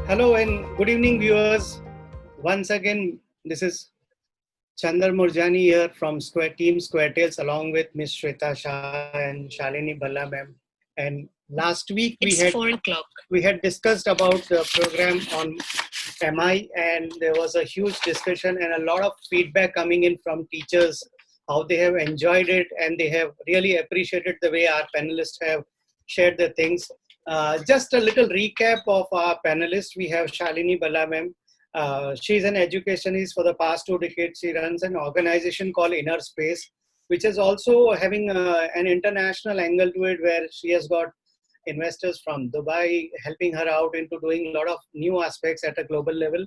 Hello and good evening, viewers. Once again, this is Chandar Murjani here from Team Square Tales, along with Miss Shweta Shah and Shalini Balla ma'am. And last week It's 4 o'clock. we had discussed about the program on MI, and there was a huge discussion and a lot of feedback coming in from teachers how they have enjoyed it and they have really appreciated the way our panelists have shared their things. Just a little recap of our panelists. We have Shalini Bala ma'am. She's an educationist for the past 2 decades. She runs an organization called Inner Space, which is also having an international angle to it, where she has got investors from Dubai helping her out into doing a lot of new aspects at a global level.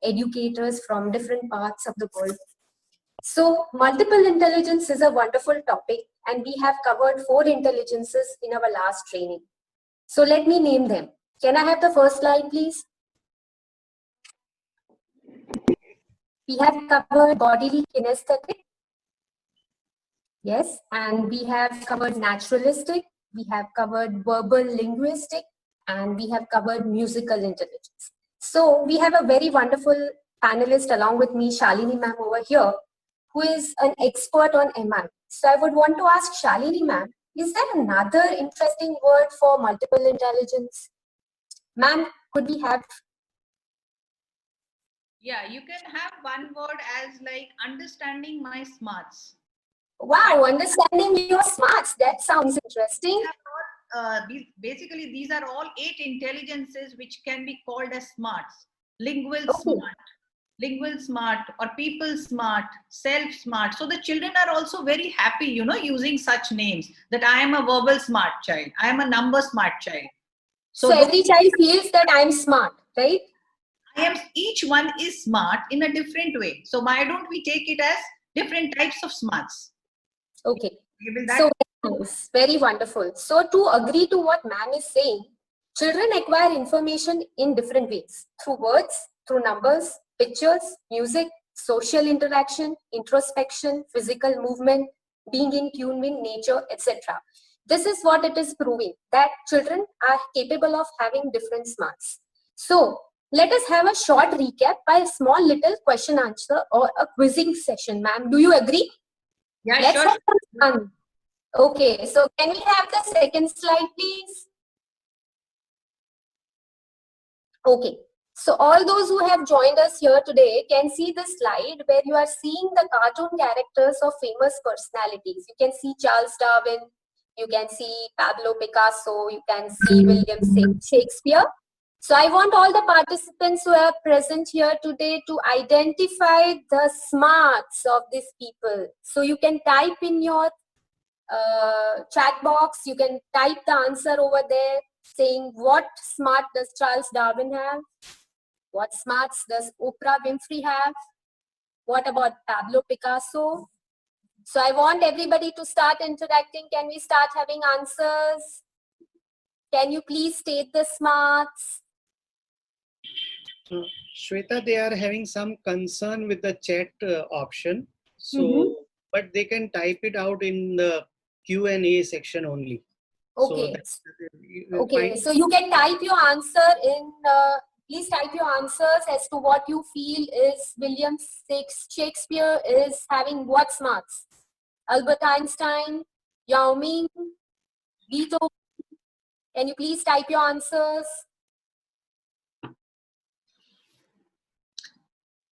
Educators from different parts of the world. So multiple intelligence is a wonderful topic, and we have covered 4 intelligences in our last training. So let me name them. Can I have the first slide, please? We have covered bodily kinesthetic. Yes, and we have covered naturalistic, we have covered verbal linguistic, and we have covered musical intelligence. So we have a very wonderful panelist along with me, Shalini ma'am over here, who is an expert on MI. So I would want to ask Shalini ma'am, is there another interesting word for multiple intelligence? Ma'am, could we have? Yeah, you can have one word as like understanding my smarts. Wow, understanding your smarts. That sounds interesting. Basically, these are all 8 intelligences which can be called as smarts. Lingual smart, or people smart, self smart. So the children are also very happy, using such names, that I am a verbal smart child, I am a number smart child. So every child feels that I'm smart, right? Each one is smart in a different way. So why don't we take it as different types of smarts? Okay. So very wonderful. So to agree to what ma'am is saying, children acquire information in different ways, through words, through numbers, pictures, music, social interaction, introspection, physical movement, being in tune with nature, etc. This is what it is proving, that children are capable of having different smarts. So let us have a short recap by a small little question answer or a quizzing session. Ma'am, do you agree? Yeah, Let's sure. have some fun. Okay, so can we have the second slide, please? Okay, so all those who have joined us here today can see the slide where you are seeing the cartoon characters of famous personalities. You can see Charles Darwin, you can see Pablo Picasso, you can see William Shakespeare. So I want all the participants who are present here today to identify the smarts of these people. So you can type in your chat box, you can type the answer over there saying what smart does Charles Darwin have, what smarts does Oprah Winfrey have, what about Pablo Picasso. So I want everybody to start interacting. Can we start having answers? Can you please state the smarts? Shweta, they are having some concern with the chat option. So, but they can type it out in the Q&A section only. Okay. So okay. So you can type your answer in. Please type your answers as to what you feel is William Shakespeare is having what smarts. Albert Einstein, Yao Ming, Beethoven. Can you please type your answers?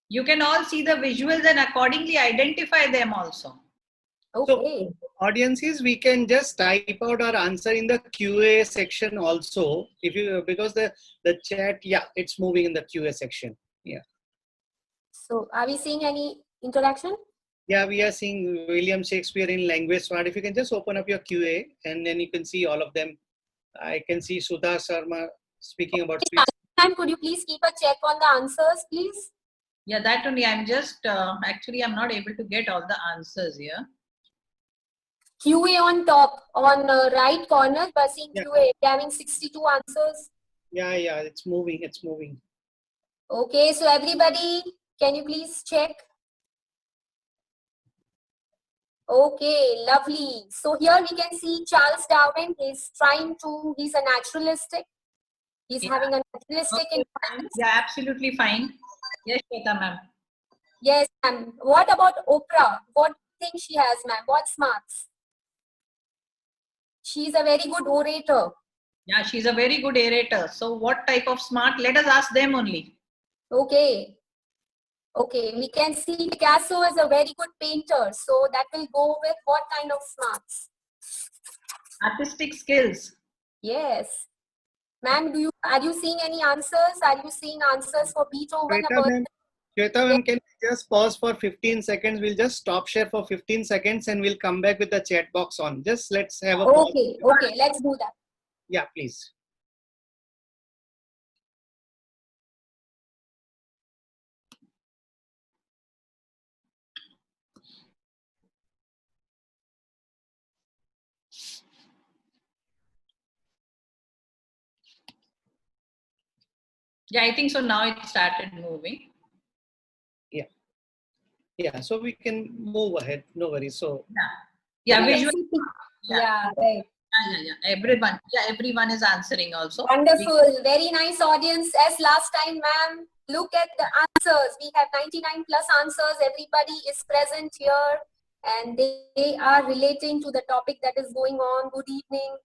You can all see the visuals and accordingly identify them also. Okay. So, audiences, we can just type out our answer in the QA section also. If you, because the chat, yeah, it's moving in the QA section. Yeah. So are we seeing any interaction? Yeah, we are seeing William Shakespeare in language smart. If you can just open up your QA and then you can see all of them. I can see Sudha Sharma speaking about speech. Ma'am, could you please keep a check on the answers, please? Yeah, that only. I'm just, actually, I'm not able to get all the answers here. QA on top, on right corner, by seeing QA, having 62 answers. Yeah, it's moving, it's moving. Okay, so everybody, can you please check? Okay, lovely. So here we can see Charles Darwin. He's a naturalistic. He's Yeah. having a naturalistic Okay. in finance. Yeah, absolutely fine. Yes, Shweta ma'am. Yes, ma'am. What about Oprah? What thing she has, ma'am? What smarts? She's a very good orator. Yeah, she's a very good orator. So what type of smart? Let us ask them only. Okay. Okay, we can see Picasso is a very good painter. So that will go with what kind of smarts? Artistic skills. Yes. Ma'am, are you seeing any answers? Are you seeing answers for Beethoven? Shweta ma'am, can we just pause for 15 seconds? We'll just stop share for 15 seconds and we'll come back with the chat box on. Just let's have a pause. Okay, okay, let's do that. Yeah, please. Yeah, I think so. Now it started moving. Yeah, so we can move ahead. No worries. So Yeah, Yes. visual. Yeah, right. Yeah. Everyone is answering also. Wonderful. Very nice audience. As last time, ma'am, look at the answers. We have 99 plus answers. Everybody is present here and they are relating to the topic that is going on. Good evening.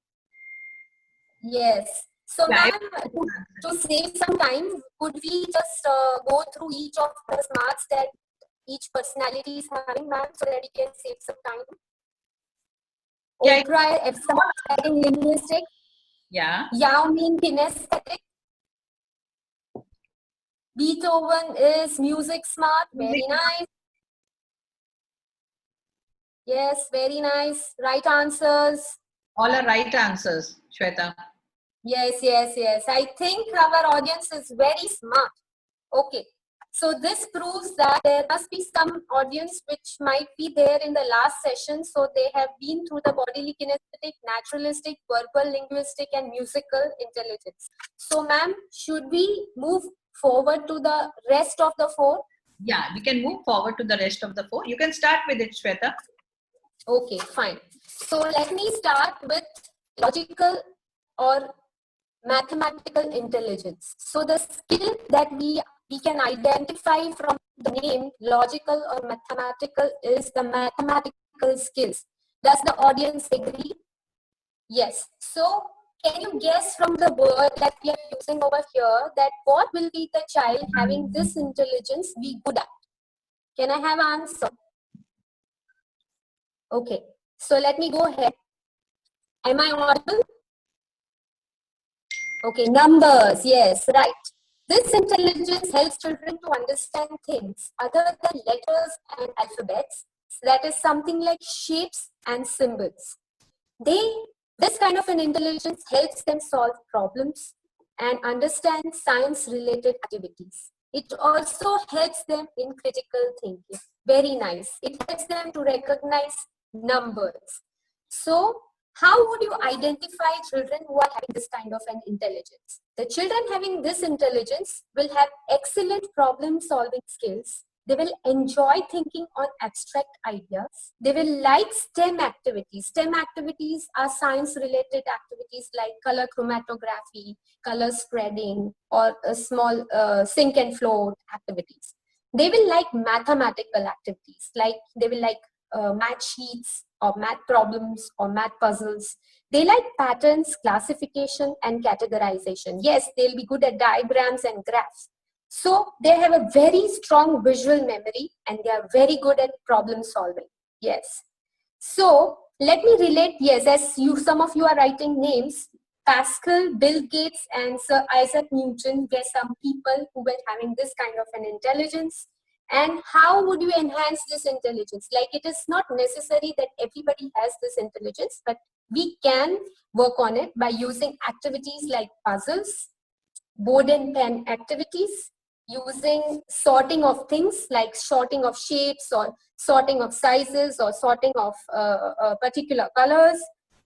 Yes. So, Yeah, ma'am, to save some time, could we just go through each of the smarts that each personality is having, ma'am, so that we can save some time? Yeah. Oprah, if someone is having linguistic, Yeah. Yao Ming kinesthetic, Beethoven is music smart, very nice. Yes, very nice. Right answers. All are right answers, Shweta. Yes. I think our audience is very smart. Okay. So this proves that there must be some audience which might be there in the last session. So they have been through the bodily kinesthetic, naturalistic, verbal, linguistic, and musical intelligence. So ma'am, should we move forward to the rest of the four? Yeah, we can move forward to the rest of the four. You can start with it, Shweta. Okay, fine. So let me start with logical or mathematical intelligence. So the skill that we can identify from the name logical or mathematical is the mathematical skills. Does the audience agree? Yes. So can you guess from the word that we are using over here that what will be the child having this intelligence be good at? Can I have an answer? Okay. So let me go ahead. Am I audible? Okay, numbers, yes, right. This intelligence helps children to understand things other than letters and alphabets. That is something like shapes and symbols. This kind of an intelligence helps them solve problems and understand science-related activities. It also helps them in critical thinking. Very nice. It helps them to recognize numbers. So, how would you identify children who are having this kind of an intelligence? The children having this intelligence will have excellent problem solving skills. They will enjoy thinking on abstract ideas. They will like STEM activities. STEM activities are science related activities like color chromatography, color spreading, or a small sink and float activities. They will like mathematical activities, like they will like math sheets or math problems or math puzzles. They like patterns, classification, and categorization. Yes, they'll be good at diagrams and graphs. So they have a very strong visual memory and they are very good at problem solving. Yes. So let me relate, yes, as some of you are writing names, Pascal, Bill Gates, and Sir Isaac Newton were some people who were having this kind of an intelligence. And how would you enhance this intelligence? Like, it is not necessary that everybody has this intelligence, but we can work on it by using activities like puzzles, board and pen activities, using sorting of things like sorting of shapes or sorting of sizes or sorting of particular colors,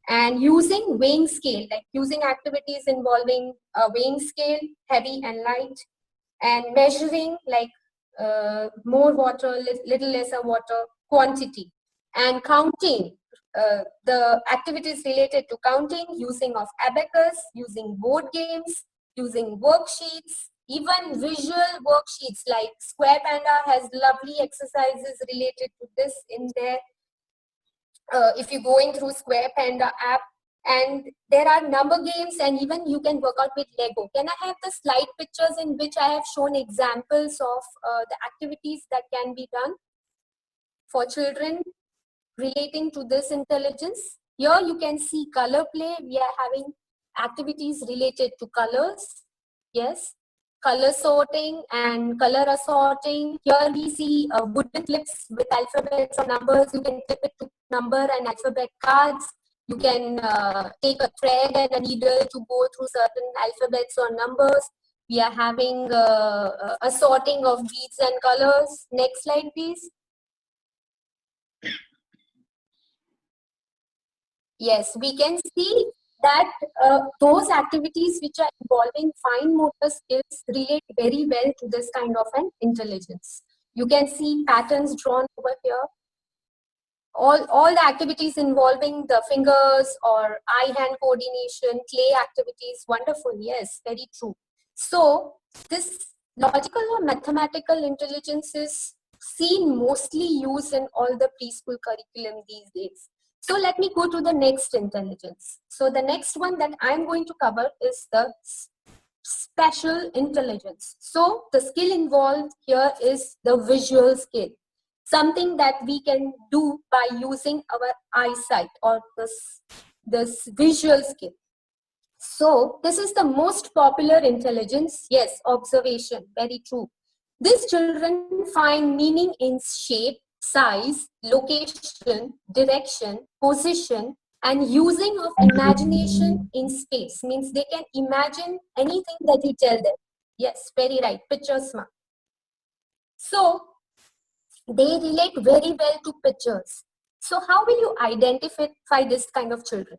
and using weighing scale, like using activities involving a weighing scale, heavy and light, and measuring like more water, little lesser water, quantity, and counting. The activities related to counting, using of abacus, using board games, using worksheets, even visual worksheets like Square Panda has lovely exercises related to this in there. If you're going through Square Panda app, and there are number games, and even you can work out with Lego. Can I have the slide pictures in which I have shown examples of the activities that can be done for children relating to this intelligence? Here you can see color play. We are having activities related to colors. Yes, color sorting and color assorting. Here we see wooden clips with alphabets or numbers. You can clip it to number and alphabet cards. You can take a thread and a needle to go through certain alphabets or numbers. We are having a sorting of beads and colors. Next slide, please. Yes, we can see that those activities which are involving fine motor skills relate very well to this kind of an intelligence. You can see patterns drawn over here. All the activities involving the fingers or eye-hand coordination, play activities, wonderful, yes, very true. So this logical or mathematical intelligence is seen mostly used in all the preschool curriculum these days. So let me go to the next intelligence. So the next one that I'm going to cover is the spatial intelligence. So the skill involved here is the visual skill, something that we can do by using our eyesight or this visual skill. So this is the most popular intelligence. Yes, observation, very true. These children find meaning in shape, size, location, direction, position, and using of imagination in space. Means they can imagine anything that you tell them. Yes, very right, picture smart. So they relate very well to pictures. So how will you identify this kind of children?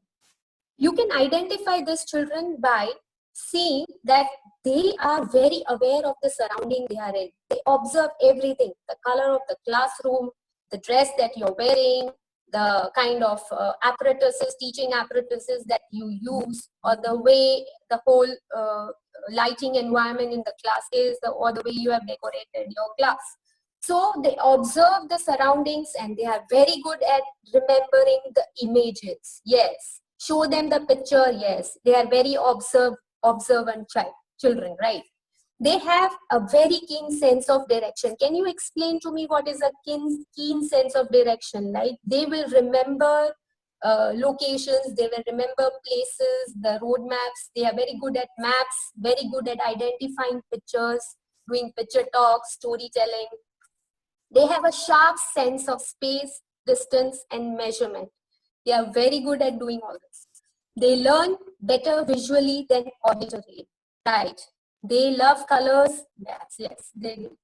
You can identify these children by seeing that they are very aware of the surrounding they are in. They observe everything, the color of the classroom, the dress that you're wearing, the kind of apparatuses, teaching apparatuses that you use, or the way the whole lighting environment in the class is, or the way you have decorated your class. So they observe the surroundings and they are very good at remembering the images. Yes. Show them the picture. Yes. They are very observant children, right? They have a very keen sense of direction. Can you explain to me what is a keen sense of direction? Like they will remember locations, they will remember places, the road maps. They are very good at maps, very good at identifying pictures, doing picture talk, storytelling. They have a sharp sense of space, distance, and measurement. They are very good at doing all this. They learn better visually than auditorily, right? They love colors. Yes, they do.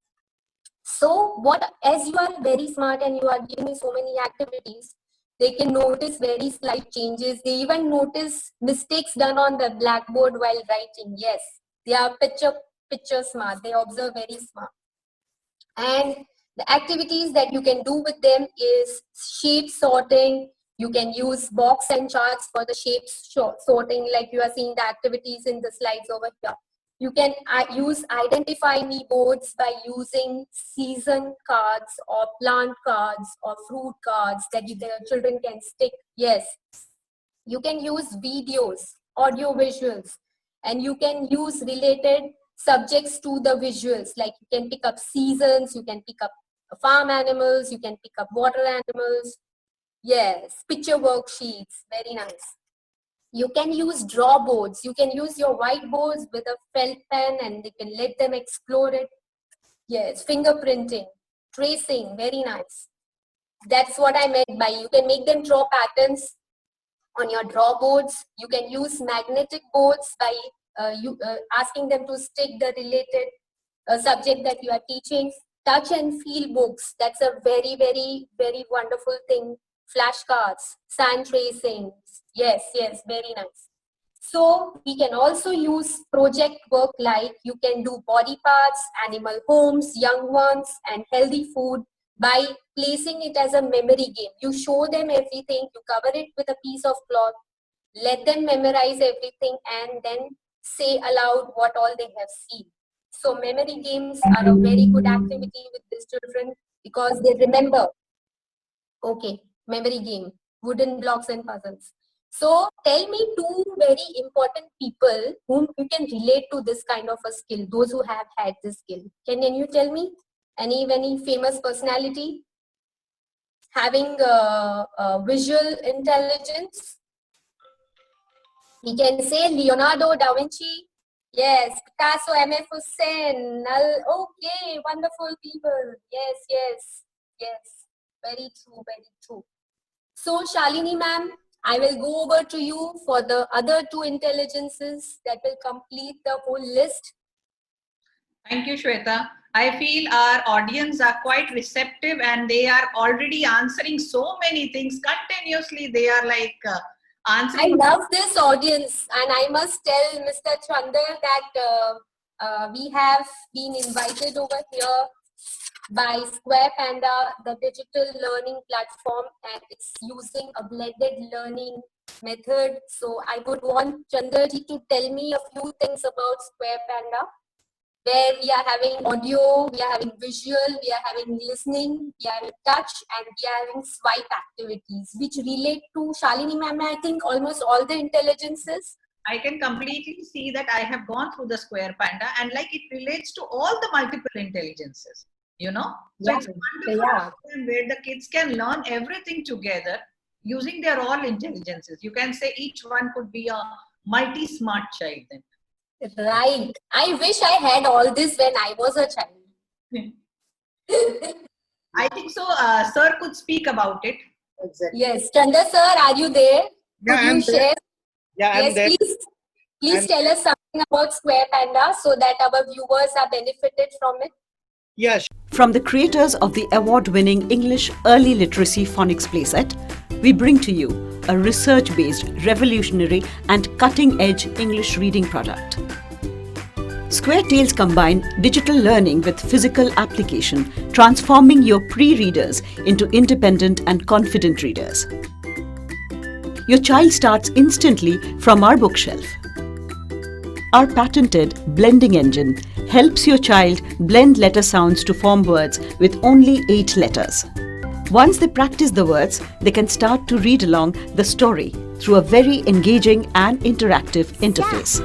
So as you are very smart and you are giving me so many activities, they can notice very slight changes. They even notice mistakes done on the blackboard while writing. Yes, they are picture smart. They observe very smart. And the activities that you can do with them is shape sorting. You can use box and charts for the shape sorting, like you are seeing the activities in the slides over here. You can use identify me boards by using season cards or plant cards or fruit cards that the children can stick. Yes. You can use videos, audio visuals, and you can use related subjects to the visuals. Like you can pick up seasons, you can pick up farm animals, you can pick up water animals. Yes, picture worksheets, very nice. You can use draw boards. You can use your whiteboards with a felt pen and they can let them explore it. Yes, fingerprinting, tracing, very nice. That's what I meant by you can make them draw patterns on your draw boards. You can use magnetic boards by asking them to stick the related subject that you are teaching. Touch and feel books. That's a very, very, very wonderful thing. Flashcards, sand tracing. Yes, very nice. So we can also use project work like you can do body parts, animal homes, young ones, and healthy food by placing it as a memory game. You show them everything, you cover it with a piece of cloth, let them memorize everything, and then say aloud what all they have seen. So memory games are a very good activity with these children because they remember. Okay, memory game, wooden blocks and puzzles. So tell me two very important people whom you can relate to this kind of a skill, those who have had this skill. Can you tell me any famous personality having visual intelligence? We can say Leonardo da Vinci. Yes, Picasso, M.F. Hussain. Okay, wonderful people. Yes. Very true, very true. So, Shalini ma'am, I will go over to you for the other two intelligences that will complete the whole list. Thank you, Shweta. I feel our audience are quite receptive and they are already answering so many things continuously. They are like I answering. love this audience, and I must tell Mr. Chandar that we have been invited over here by Square Panda, the digital learning platform, and it's using a blended learning method. So I would want Chandraji to tell me a few things about Square Panda, where we are having audio, we are having visual, we are having listening, we are having touch, and we are having swipe activities, which relate to Shalini ma'am, I think almost all the intelligences. I can completely see that I have gone through the Square Panda and like it relates to all the multiple intelligences, you know. So Yeah. it's a wonderful program where the kids can learn everything together using their all intelligences. You can say each one could be a multi-smart child then. Right. I wish I had all this when I was a child. I think so. Sir could speak about it. Exactly. Yes. Chandra sir, are you there? Yeah, Could you I'm there. share? Yeah, I'm Yes, there. please I'm tell us something about Square Panda so that our viewers are benefited from it. Yeah, From the creators of the award-winning English Early Literacy Phonics Playset, we bring to you a research-based, revolutionary and cutting-edge English reading product. Square Tales combine digital learning with physical application, transforming your pre-readers into independent and confident readers. Your child starts instantly from our bookshelf. Our patented blending engine helps your child blend letter sounds to form words with only 8 letters. Once they practice the words, they can start to read along the story through a very engaging and interactive interface.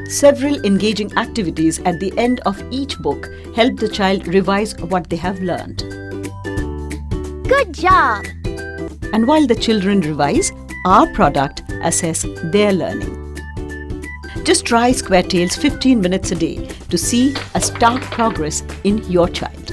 Several engaging activities at the end of each book help the child revise what they have learned. Good job! And while the children revise, our product assess their learning. Just try Square Tales 15 minutes a day to see a stark progress in your child.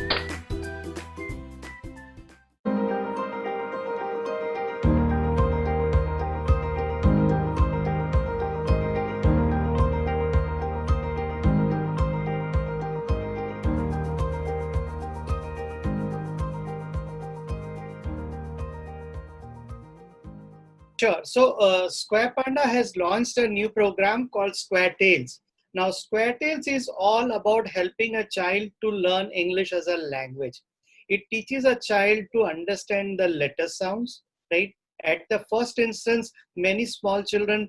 sure. So Square Panda has launched a new program called Square Tales. Now, Square Tales is all about helping a child to learn English as a language. It teaches a child to understand the letter sounds, right? At the first instance, many small children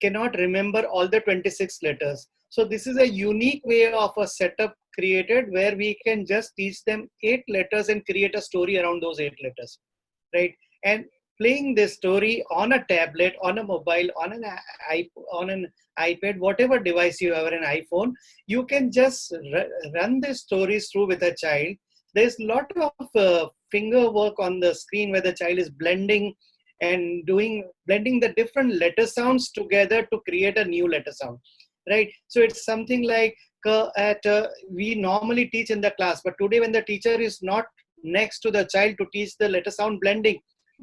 cannot remember all the 26 letters. So this is a unique way of a setup created where we can just teach them 8 letters and create a story around those 8 letters, right? And playing this story on a tablet, on a mobile, on an iPad, whatever device you have, an iPhone, you can just run these stories through with a child. There's a lot of finger work on the screen where the child is blending and blending the different letter sounds together to create a new letter sound, right? So it's something like we normally teach in the class, but today when the teacher is not next to the child to teach the letter sound blending,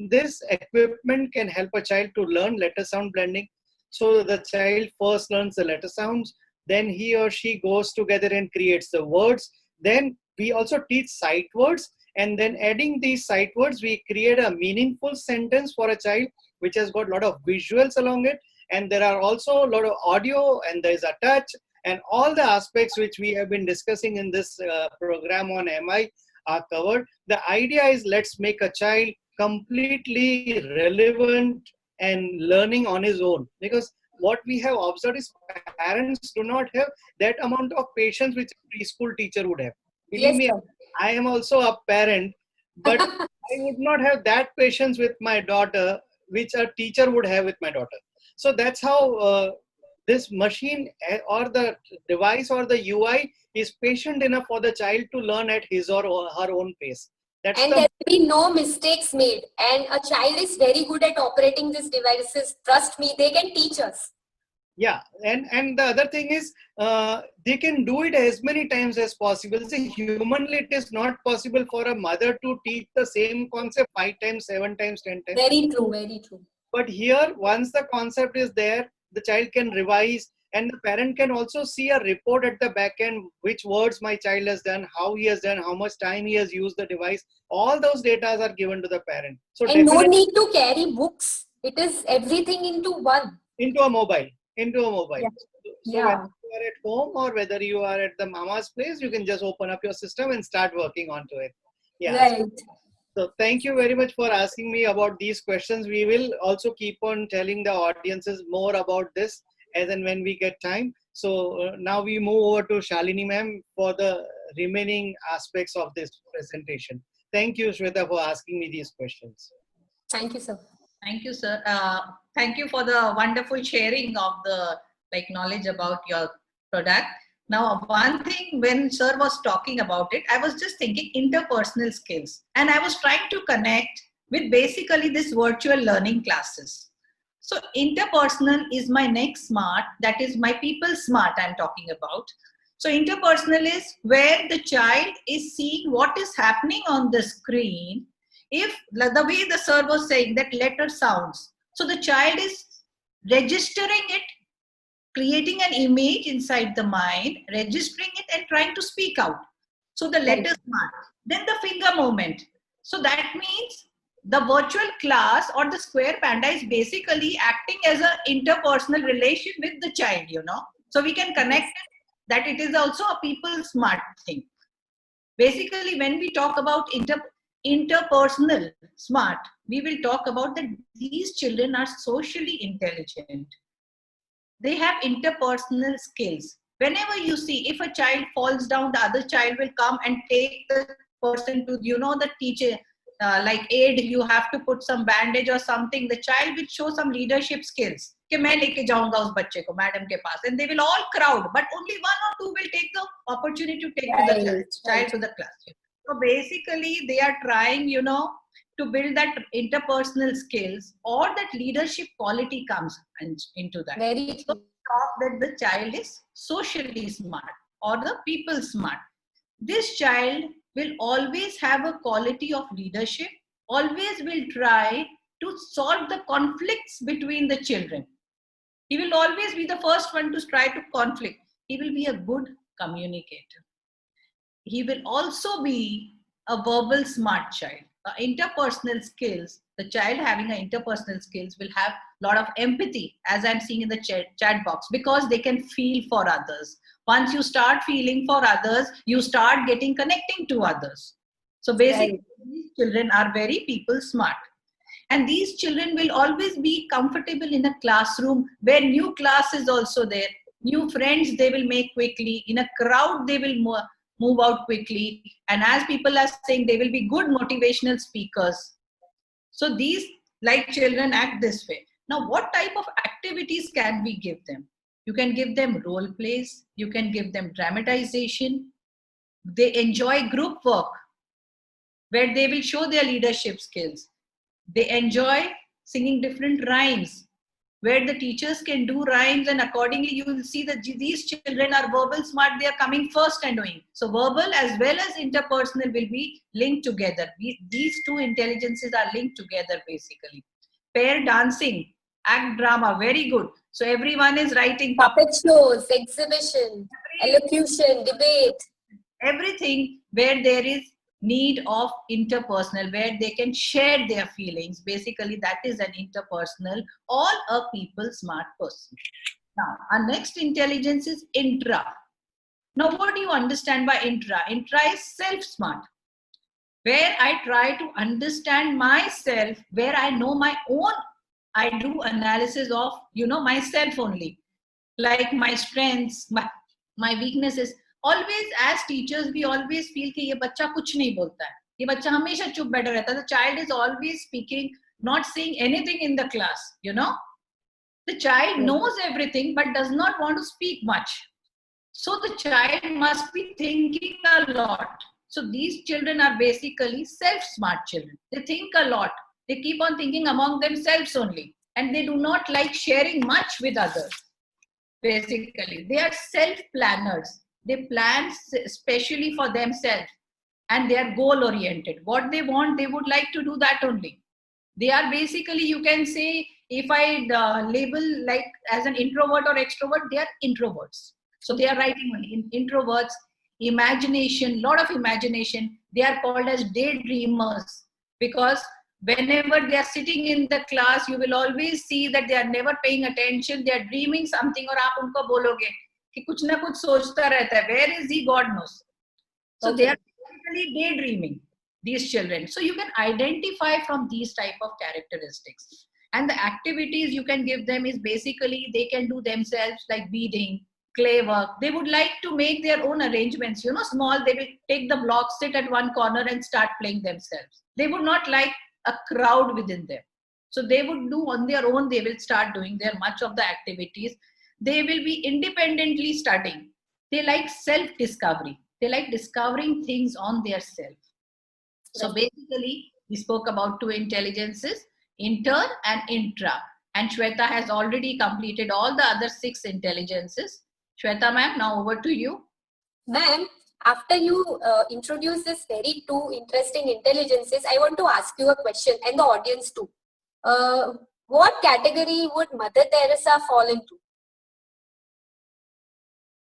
this equipment can help a child to learn letter sound blending. So the child first learns the letter sounds, then he or she goes together and creates the words. Then we also teach sight words, and then adding these sight words, we create a meaningful sentence for a child which has got a lot of visuals along it. And there are also a lot of audio, and there's a touch, and all the aspects which we have been discussing in this program on MI are covered. The idea is, let's make a child completely relevant and learning on his own, because what we have observed is parents do not have that amount of patience which a preschool teacher would have. Believe Yes, me, sir. I am also a parent, but I would not have that patience with my daughter which a teacher would have with my daughter. So that's how this machine or the device or the UI is patient enough for the child to learn at his or her own pace. That's And there will be no mistakes made. And a child is very good at operating these devices. Trust me, they can teach us. Yeah, and the other thing is they can do it as many times as possible. See, humanly it is not possible for a mother to teach the same concept 5 times, 7 times, 10 times. Very true, very true. But here, once the concept is there, the child can revise, and the parent can also see a report at the back end, which words my child has done, how he has done, how much time he has used the device. All those data are given to the parent. So And no definitely need to carry books. It is everything into one. into a mobile. Yeah. So Yeah. whether you are at home or whether you are at the mama's place, you can just open up your system and start working onto it. Yeah. Right. So thank you very much for asking me about these questions. We will also keep on telling the audiences more about this as and when we get time. So now we move over to Shalini ma'am for the remaining aspects of this presentation. Thank you, Shweta, for asking me these questions. Thank you, sir. Thank you, sir. Thank you for the wonderful sharing of the knowledge about your product. Now, one thing when sir was talking about it, I was just thinking interpersonal skills, and I was trying to connect with basically this virtual learning classes. So interpersonal is my next smart, that is my people smart I'm talking about. So interpersonal is where the child is seeing what is happening on the screen. If the way the sir was saying that letter sounds, so the child is registering it, creating an image inside the mind, registering it and trying to speak out. So the letter smart. Then the finger movement. So that means the virtual class or the square panda is basically acting as an interpersonal relation with the child, you know. So we can connect it, that it is also a people smart thing. Basically, when we talk about interpersonal smart, we will talk about that these children are socially intelligent. They have interpersonal skills. Whenever you see, if a child falls down, the other child will come and take the person to, you know, the teacher, like aid, you have to put some bandage or something. The child will show some leadership skills. कि मैं लेके जाऊंगा उस बच्चे को madam के पास, and they will all crowd, but only one or two will take the opportunity to take the child to the class. So basically, they are trying, you know, to build that interpersonal skills, or that leadership quality comes into that. Very So true. that the child is socially smart or the people smart. This child will always have a quality of leadership, always will try to solve the conflicts between the children. He will always be the first one to try to conflict. He will be a good communicator. He will also be a verbal smart child. Interpersonal skills, the child having an interpersonal skills will have a lot of empathy, as I'm seeing in the chat box, because they can feel for others. Once you start feeling for others, you start getting connecting to others. So basically, these children are very people smart. And these children will always be comfortable in a classroom where new class is also there. New friends they will make quickly. In a crowd, they will move out quickly. And as people are saying, they will be good motivational speakers. So these like children act this way. Now, what type of activities can we give them? You can give them role plays. You can give them dramatization. They enjoy group work where they will show their leadership skills. They enjoy singing different rhymes where the teachers can do rhymes, and accordingly you will see that these children are verbal smart. They are coming first and doing. So verbal as well as interpersonal will be linked together. These two intelligences are linked together basically. Pair dancing, act drama, very good. So everyone is writing Puppet shows, exhibition, elocution, debate. Everything where there is need of interpersonal, where they can share their feelings. Basically, that is an interpersonal or a people smart person. Now, our next intelligence is intra. Now, what do you understand by intra? Intra is self-smart, where I try to understand myself, where I know my own I do analysis of, myself only, like my strengths, my weaknesses. Always as teachers, we always feel कि ये बच्चा कुछ नहीं बोलता है, ये बच्चा हमेशा चुप बैठा रहता है. The child is always speaking, not saying anything in the class, The child knows everything but does not want to speak much. So the child must be thinking a lot. So these children are basically self-smart children. They think a lot. They keep on thinking among themselves only. And they do not like sharing much with others. Basically, they are self-planners. They plan especially for themselves. And they are goal-oriented. What they want, they would like to do that only. They are basically, you can say, if I label like as an introvert or extrovert, they are introverts. So they are writing only introverts, imagination, lot of imagination. They are called as daydreamers because whenever they are sitting in the class, you will always see that they are never paying attention. They are dreaming something, और आप उनको बोलोगे कि कुछ ना कुछ सोचता रहता है. Where is he? God knows. So they are basically daydreaming, these children. So you can identify from these type of characteristics. And the activities you can give them is basically they can do themselves, like beading, clay work. They would like to make their own arrangements, small. They will take the blocks, sit at one corner and start playing themselves. They would not like a crowd within them. So they would do on their own. They will start doing their much of the activities. They will be independently studying. They like self-discovery. They like discovering things on their self. So basically, we spoke about two intelligences, inter and intra. And Shweta has already completed all the other 6 intelligences. Shweta ma'am, now over to you. Ma'am, after you introduce this very 2 interesting intelligences, I want to ask you a question and the audience too. What category would Mother Teresa fall into?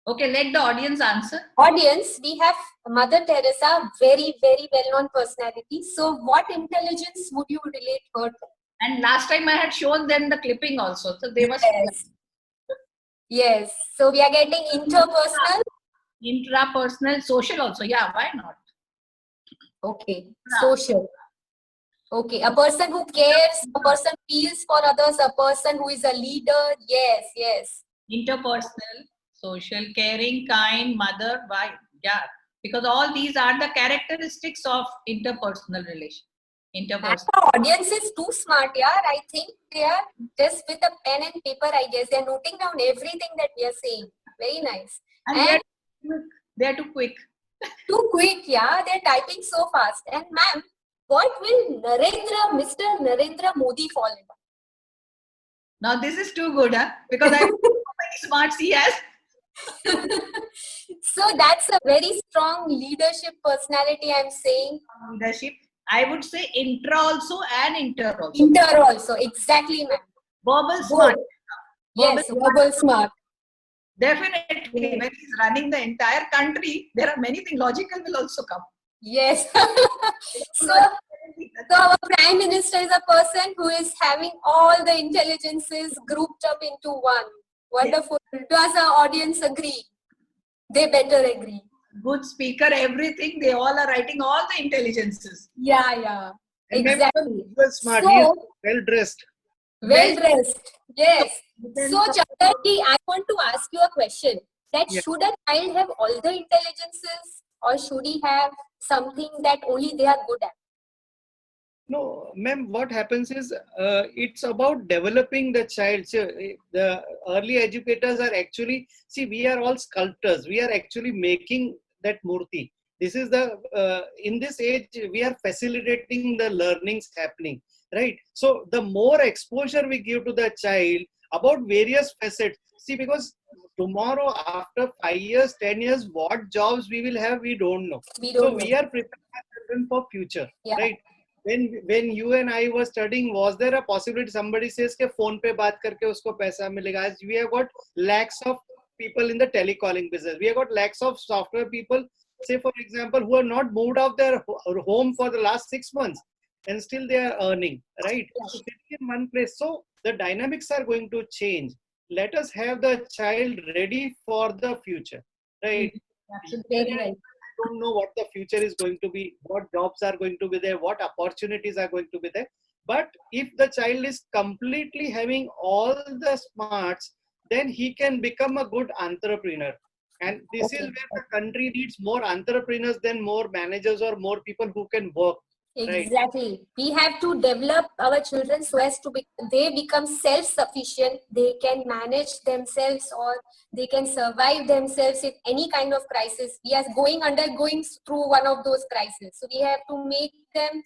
Okay, let the audience answer. Audience, we have Mother Teresa, very, very well-known personality. So what intelligence would you relate her to? And last time I had shown them the clipping also. So they must. Yes. Yes. So we are getting interpersonal. Intrapersonal, social also. Yeah, why not? Okay. Social. Okay. A person who cares, a person feels for others, a person who is a leader. Yes, yes. Interpersonal, social, caring, kind, mother, wife. Yeah. Because all these are the characteristics of interpersonal relation. And the audience is too smart, yeah. I think they are just with a pen and paper, I guess. They are noting down everything that we are saying. Very nice. And they are too quick. Too quick, yeah. They are typing so fast. And ma'am, what will Mr. Narendra Modi fall into? Now this is too good, huh? Because I know how many smarts he has. So that's a very strong leadership personality, I'm saying. Leadership. I would say intra also and inter also. Inter also, exactly, ma'am. Verbal smart. Yes, verbal smart. Definitely. When he's running the entire country, there are many things. Logical will also come. Yes. So our Prime Minister is a person who is having all the intelligences grouped up into one. Wonderful. Does our audience agree? They better agree. Good speaker, everything. They all are writing all the intelligences. Yeah, yeah. And exactly. Well smart. So, He is well dressed. Well dressed. Yes. So Chandraji, I want to ask you a question. That should a child have all the intelligences, or should he have something that only they are good at? No, ma'am, what happens is it's about developing the child. So, the early educators are actually, see, we are all sculptors. We are actually making that murti. This is the, in this age, we are facilitating the learnings happening, right? So the more exposure we give to the child about various facets, see, because tomorrow, after 5 years, 10 years, what jobs we will have, we don't know. We are preparing our children for future, right? When you and I were studying, was there a possibility somebody says कि phone पे बात करके उसको पैसा मिलेगा? As we have got lakhs of people in the telecalling business. We have got lakhs of software people, say for example, who are not moved out their home for the last 6 months and still they are earning, right? Sitting in one place. So the dynamics are going to change. Let us have the child ready for the future, right? Absolutely right. Don't know what the future is going to be, what jobs are going to be there, what opportunities are going to be there. But if the child is completely having all the smarts, then he can become a good entrepreneur. And this is Okay. where the country needs more entrepreneurs than more managers or more people who can work. Right. Exactly. We have to develop our children so as to they become self-sufficient. They can manage themselves, or they can survive themselves in any kind of crisis. We are undergoing through one of those crises. So we have to make them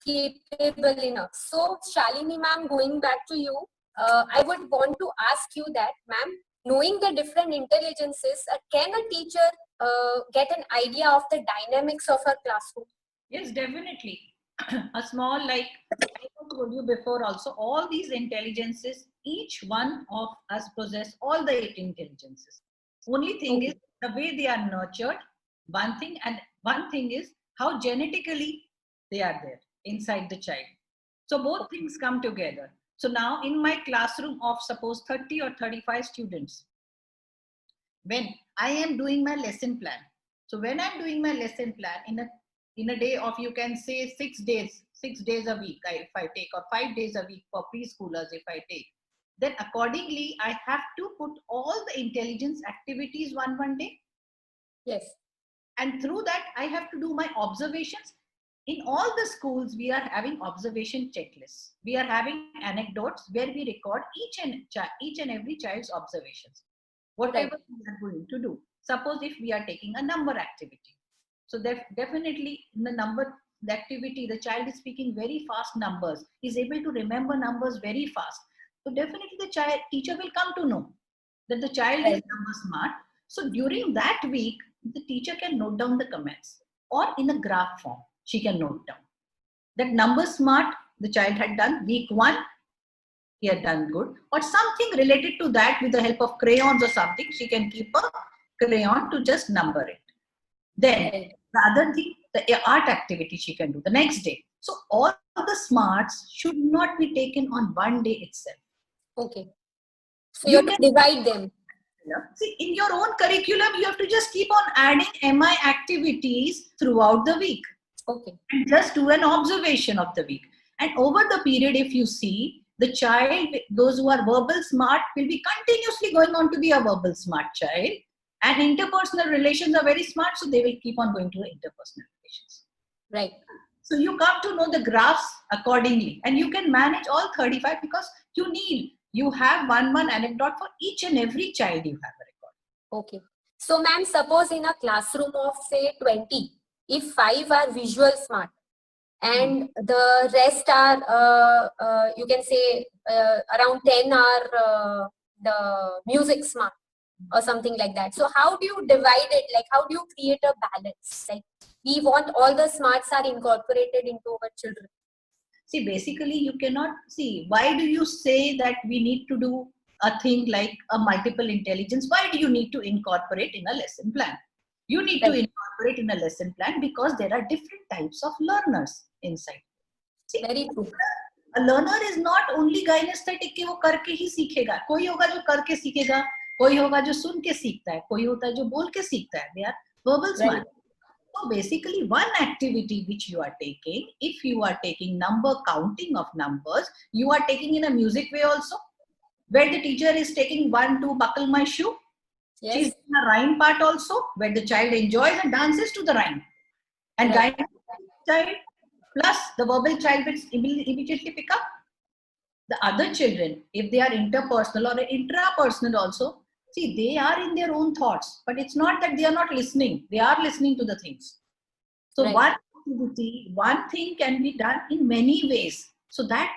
capable enough. So Shalini ma'am, going back to you, I would want to ask you that, ma'am, knowing the different intelligences, can a teacher get an idea of the dynamics of her classroom? Yes, definitely. A small, like I told you before also, all these intelligences, each one of us possess all the 8 intelligences. Only thing is the way they are nurtured, one thing, and one thing is how genetically they are there inside the child. So both things come together. So now in my classroom of suppose 30 or 35 students, when I am doing my lesson plan, so when I'm doing my lesson plan in a day of, you can say 6 days a week, if I take, or 5 days a week for preschoolers if I take, then accordingly I have to put all the intelligence activities one day. Yes. And through that I have to do my observations. In all the schools we are having observation checklists, we are having anecdotes where we record each and every child's observations, whatever we are going to do. Suppose if we are taking a number activity, so definitely in the number activity, the child is speaking very fast numbers, is able to remember numbers very fast. So definitely the teacher will come to know that the child is number smart. So during that week, the teacher can note down the comments, or in a graph form, she can note down that number smart, the child had done week 1, he had done good, or something related to that with the help of crayons or something. She can keep a crayon to just number it. Then the other thing, the art activity she can do the next day. So all the smarts should not be taken on one day itself. Okay. So you have to divide them. See, in your own curriculum, you have to just keep on adding MI activities throughout the week. Okay. And just do an observation of the week. And over the period, if you see, the child, those who are verbal smart will be continuously going on to be a verbal smart child. And interpersonal relations are very smart, so they will keep on going to the interpersonal relations. Right. So you come to know the graphs accordingly, and you can manage all 35 because you have one anecdote for each and every child you have a record. Okay. So ma'am, suppose in a classroom of say 20, if 5 are visual smart and the rest are, you can say around 10 are the music smart or something like that. So how do you divide it? Like how do you create a balance? Like we want all the smarts are incorporated into our children. See, basically you cannot see, why do you say that we need to do a thing like a multiple intelligence? Why do you need to incorporate in a lesson plan? You need to incorporate in a lesson plan because there are different types of learners inside. See, very true. A learner is not only gynesthetic कि वो करके ही सीखेगा. कोई होगा जो करके सीखेगा, कोई होगा जो सुन के सीखता है, कोई होता है जो बोल के सीखता है. They are verbal smart. So basically one activity which you are taking, if you are taking counting of numbers, you are taking in a music way also, where the teacher is taking 1, 2, buckle my shoe. Yes. She's in a rhyme part also, where the child enjoys and dances to the rhyme. And child plus the verbal child will immediately pick up. The other children, if they are interpersonal or intrapersonal also, see, they are in their own thoughts, but it's not that they are not listening. They are listening to the things. So one thing can be done in many ways. So that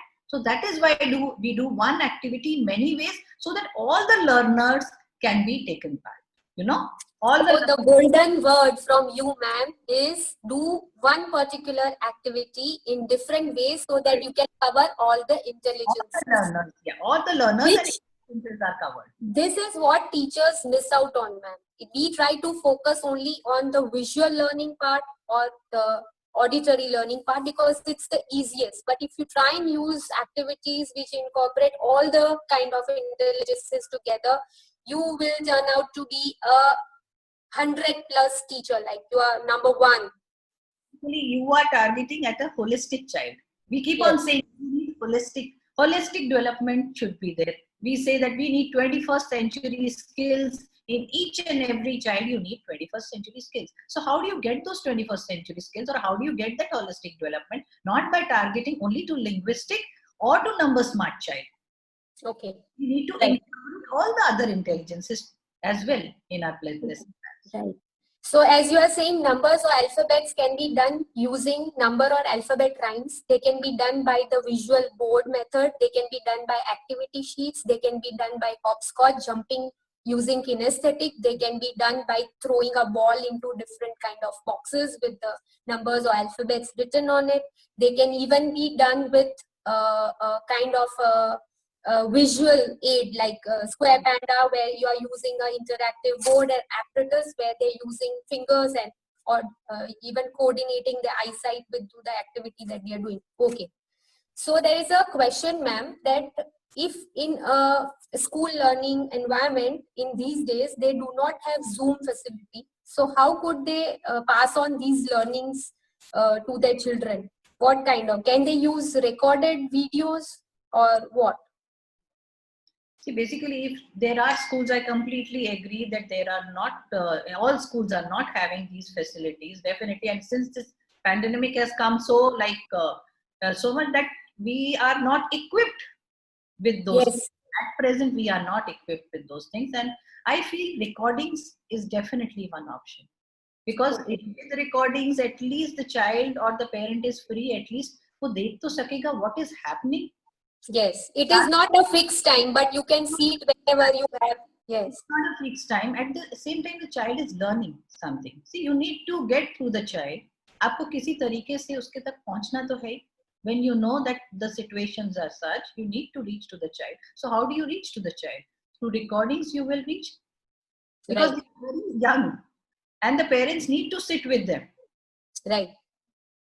is why we do one activity in many ways, so that all the learners can be taken part. You know, the golden word from you, ma'am, is do one particular activity in different ways so that you can cover all the intelligence. All the learners are covered. This is what teachers miss out on, ma'am. We try to focus only on the visual learning part or the auditory learning part because it's the easiest. But if you try and use activities which incorporate all the kind of intelligences together, you will turn out to be a 100+ teacher, like you are number 1. You are targeting at a holistic child. We keep on saying you holistic development should be there. We say that we need 21st century skills in each and every child. You need 21st century skills. So how do you get those 21st century skills, or how do you get that holistic development? Not by targeting only to linguistic or to number smart child. Okay. We need to Right. include all the other intelligences as well in our lesson. Right. So as you are saying, numbers or alphabets can be done using number or alphabet rhymes. They can be done by the visual board method. They can be done by activity sheets. They can be done by hopscotch, jumping using kinesthetic. They can be done by throwing a ball into different kind of boxes with the numbers or alphabets written on it. They can even be done with a kind of visual aid like Square Panda, where you are using an interactive board, and apparatus where they're using fingers and or even coordinating the eyesight with the activity that they are doing. Okay. So there is a question, ma'am, that if in a school learning environment in these days, they do not have Zoom facility, so how could they pass on these learnings to their children? What kind of, can they use recorded videos or what? See, basically, if there are schools, I completely agree that there are not, all schools are not having these facilities, definitely. And since this pandemic has come so so much that we are not equipped with those. Yes. At present, we are not equipped with those things. And I feel recordings is definitely one option. Because with recordings, at least the child or the parent is free, at least वो देख तो सकेगा what is happening. Yes, it is not a fixed time, but you can see it whenever you have. Yes. It's not a fixed time. At the same time, the child is learning something. See, you need to get through the child. आपको किसी तरीके से उसके तक पहुंचना तो है. When you know that the situations are such, you need to reach to the child. So how do you reach to the child? Through recordings you will reach. Because Right. they are very young. And the parents need to sit with them. Right.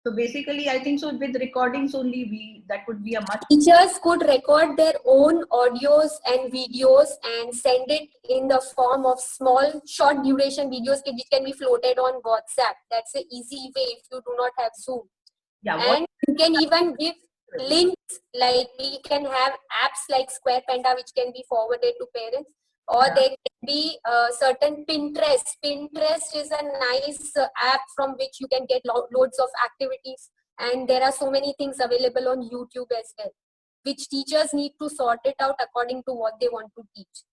So basically, I think so with recordings only, that would be a much. Teachers could record their own audios and videos and send it in the form of small, short duration videos which can be floated on WhatsApp. That's an easy way if you do not have Zoom. Yeah, And you can even give links, like we can have apps like Square Panda which can be forwarded to parents, or Yeah. there can be certain Pinterest. Pinterest is a nice app from which you can get loads of activities, and there are so many things available on YouTube as well, which teachers need to sort it out according to what they want to teach.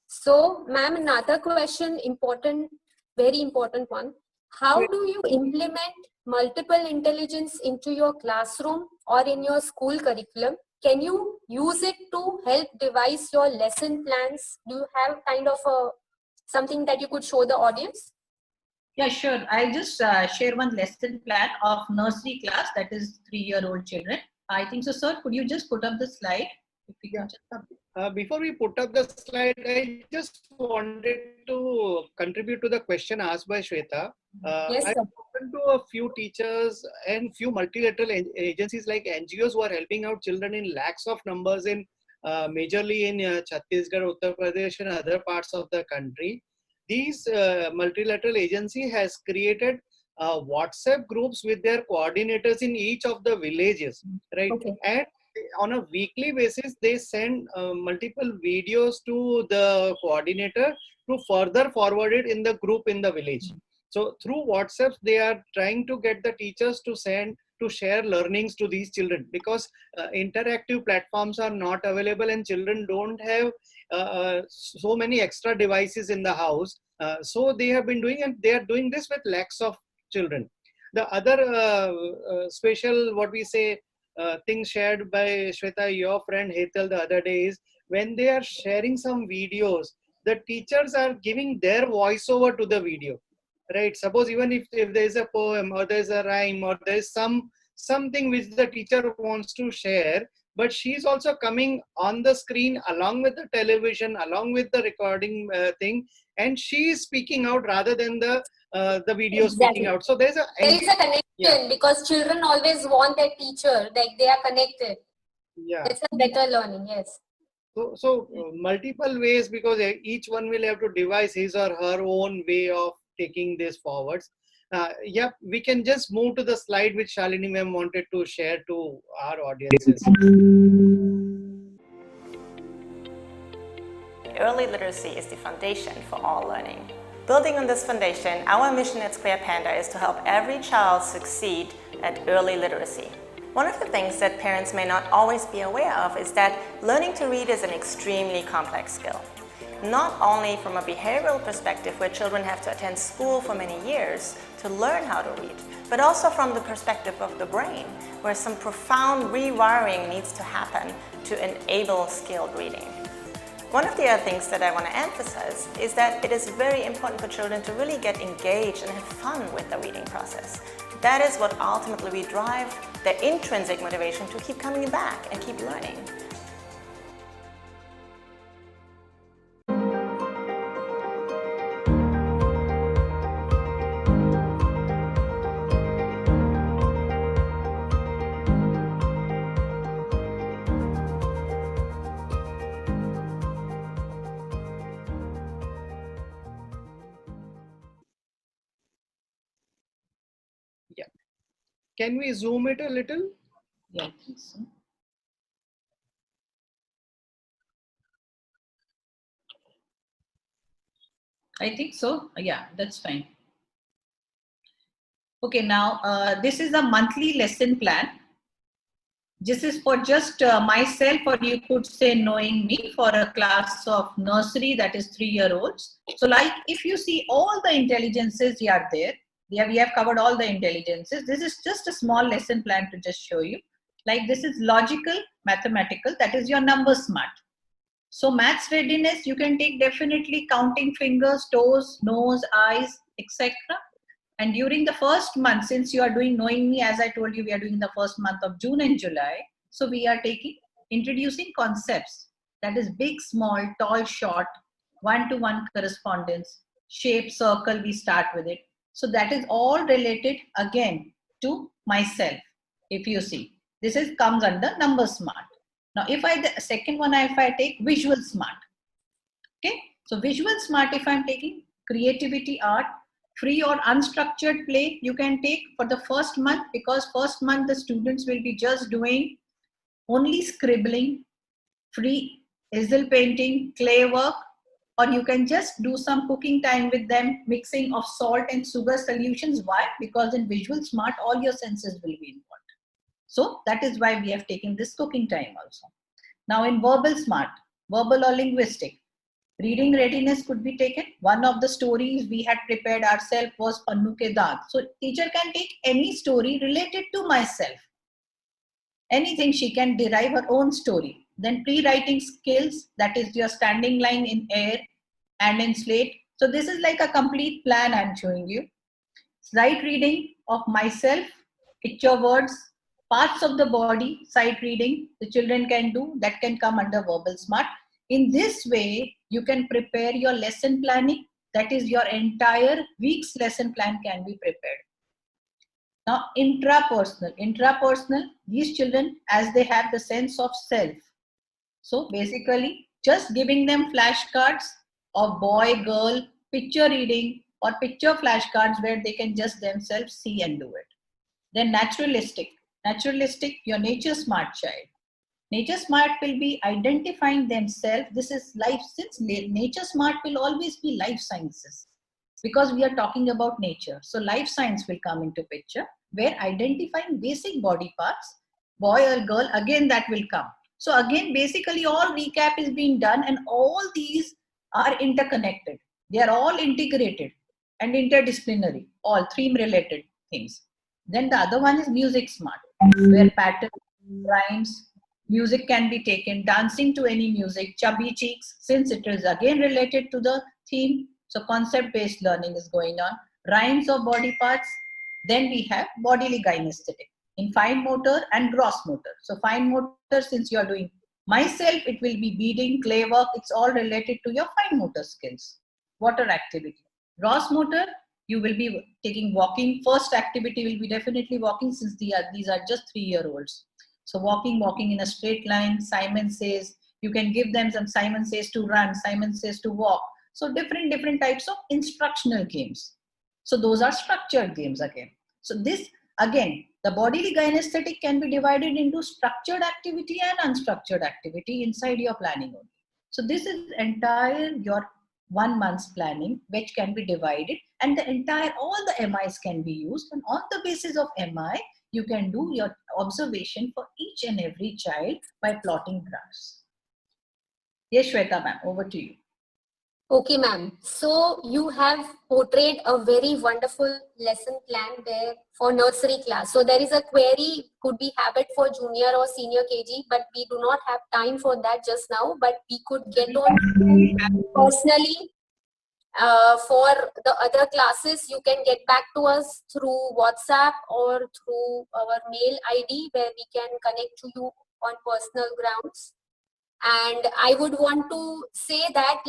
So, ma'am, another question, important, very important one. How do you implement multiple intelligence into your classroom or in your school curriculum? Can you use it to help devise your lesson plans? Do you have kind of something that you could show the audience? Yeah, sure. I'll just share one lesson plan of nursery class, that is 3-year-old children. I think so, sir. Could you just put up the slide? If you can just Before we put up the slide, I just wanted to contribute to the question asked by Shweta. Yes, I've sir. spoken to a few teachers and few multilateral agencies like NGOs who are helping out children in lakhs of numbers in majorly in Chhattisgarh, Uttar Pradesh and other parts of the country. These multilateral agency has created WhatsApp groups with their coordinators in each of the villages, right? Okay. And on a weekly basis, they send multiple videos to the coordinator to further forward it in the group in the village. So through WhatsApp, they are trying to get the teachers to share learnings to these children, because interactive platforms are not available and children don't have so many extra devices in the house. So they have been doing, and they are doing this with lakhs of children. The other special, what we say, thing shared by Shweta, your friend Hetal, the other day is when they are sharing some videos, the teachers are giving their voiceover to the video, right? Suppose even if there is a poem or there is a rhyme or there is something which the teacher wants to share, but she's also coming on the screen along with the television, along with the recording thing, and she is speaking out rather than the video Exactly. speaking out. So there is a connection, because children always want their teacher, like they are connected. Yeah. It's a better learning, yes. So multiple ways, because each one will have to devise his or her own way of taking this forwards. Yeah, we can just move to the slide which Shalini ma'am wanted to share to our audiences. Early literacy is the foundation for all learning. Building on this foundation, our mission at Square Panda is to help every child succeed at early literacy. One of the things that parents may not always be aware of is that learning to read is an extremely complex skill. Not only from a behavioral perspective where children have to attend school for many years to learn how to read, but also from the perspective of the brain, where some profound rewiring needs to happen to enable skilled reading. One of the other things that I want to emphasize is that it is very important for children to really get engaged and have fun with the reading process. That is what ultimately will drive their intrinsic motivation to keep coming back and keep learning. Yeah. Can we zoom it a little? Yeah, I think so. I think so. Yeah, that's fine. Okay, now this is a monthly lesson plan. This is for just myself, or you could say knowing me, for a class of nursery, that is 3-year-olds. So like if you see all the intelligences are there, we have covered all the intelligences. This is just a small lesson plan to just show you. Like this is logical, mathematical, that is your number smart. So maths readiness, you can take definitely counting fingers, toes, nose, eyes, etc. And during the first month, since you are doing knowing me, as I told you, we are doing the first month of June and July. So we are introducing concepts, that is big, small, tall, short, one-to-one correspondence, shape, circle, we start with it. So that is all related again to myself. If you see, this comes under number smart. Now, the second one, if I take visual smart, okay? So visual smart, if I'm taking creativity, art, free or unstructured play, you can take for the first month, because first month the students will be just doing only scribbling, free easel painting, clay work, or you can just do some cooking time with them, mixing of salt and sugar solutions. Why? Because in visual smart, all your senses will be involved. So that is why we have taken this cooking time also. Now in verbal smart, verbal or linguistic, reading readiness could be taken. One of the stories we had prepared ourselves was Pannu Ke Daag. So teacher can take any story related to myself. Anything, she can derive her own story. Then pre-writing skills, that is your standing line in air and in slate. So this is like a complete plan I'm showing you. Sight reading of myself, picture words, parts of the body, sight reading, the children can do, that can come under verbal smart. In this way, you can prepare your lesson planning, that is your entire week's lesson plan can be prepared. Now, intrapersonal, these children, as they have the sense of self. So basically, just giving them flashcards of boy, girl, picture reading, or picture flashcards where they can just themselves see and do it. Then naturalistic, your nature smart child. Nature smart will be identifying themselves. This is life, since nature smart will always be life sciences, because we are talking about nature. So life science will come into picture, where identifying basic body parts, boy or girl, again that will come. So again, basically all recap is being done, and all these are interconnected. They are all integrated and interdisciplinary, all theme related things. Then the other one is music smart, where pattern, rhymes, music can be taken, dancing to any music, chubby cheeks, since it is again related to the theme. So concept based learning is going on. Rhymes of body parts. Then we have bodily gynesthetic in fine motor and gross motor. So fine motor, since you are doing myself, it will be beading, clay work. It's all related to your fine motor skills. Water activity. Gross motor, you will be taking walking. First activity will be definitely walking, since these are just 3-year-olds. So walking in a straight line. Simon says, you can give them some Simon says to run, Simon says to walk. So different types of instructional games. So those are structured games again. So this, again, the bodily kinesthetic can be divided into structured activity and unstructured activity inside your planning only. So this is entire your 1 month's planning, which can be divided, and the entire, all the MIs can be used, and on the basis of MI, you can do your observation for each and every child by plotting graphs. Yes, Shweta ma'am, over to you. Okay, ma'am. So you have portrayed a very wonderful lesson plan there for nursery class. So there is a query, could be habit for junior or senior KG, but we do not have time for that just now. But we could get on to personally for the other classes. You can get back to us through WhatsApp or through our mail ID, where we can connect to you on personal grounds. And I would want to say that,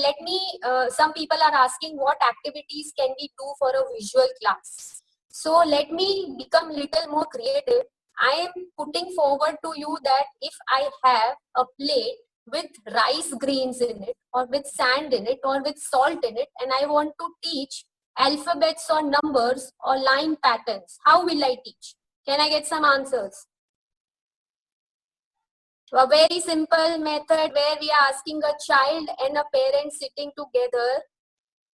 some people are asking what activities can we do for a visual class. So let me become little more creative. I am putting forward to you that if I have a plate with rice grains in it, or with sand in it, or with salt in it, and I want to teach alphabets or numbers or line patterns, how will I teach? Can I get some answers? A very simple method where we are asking a child and a parent sitting together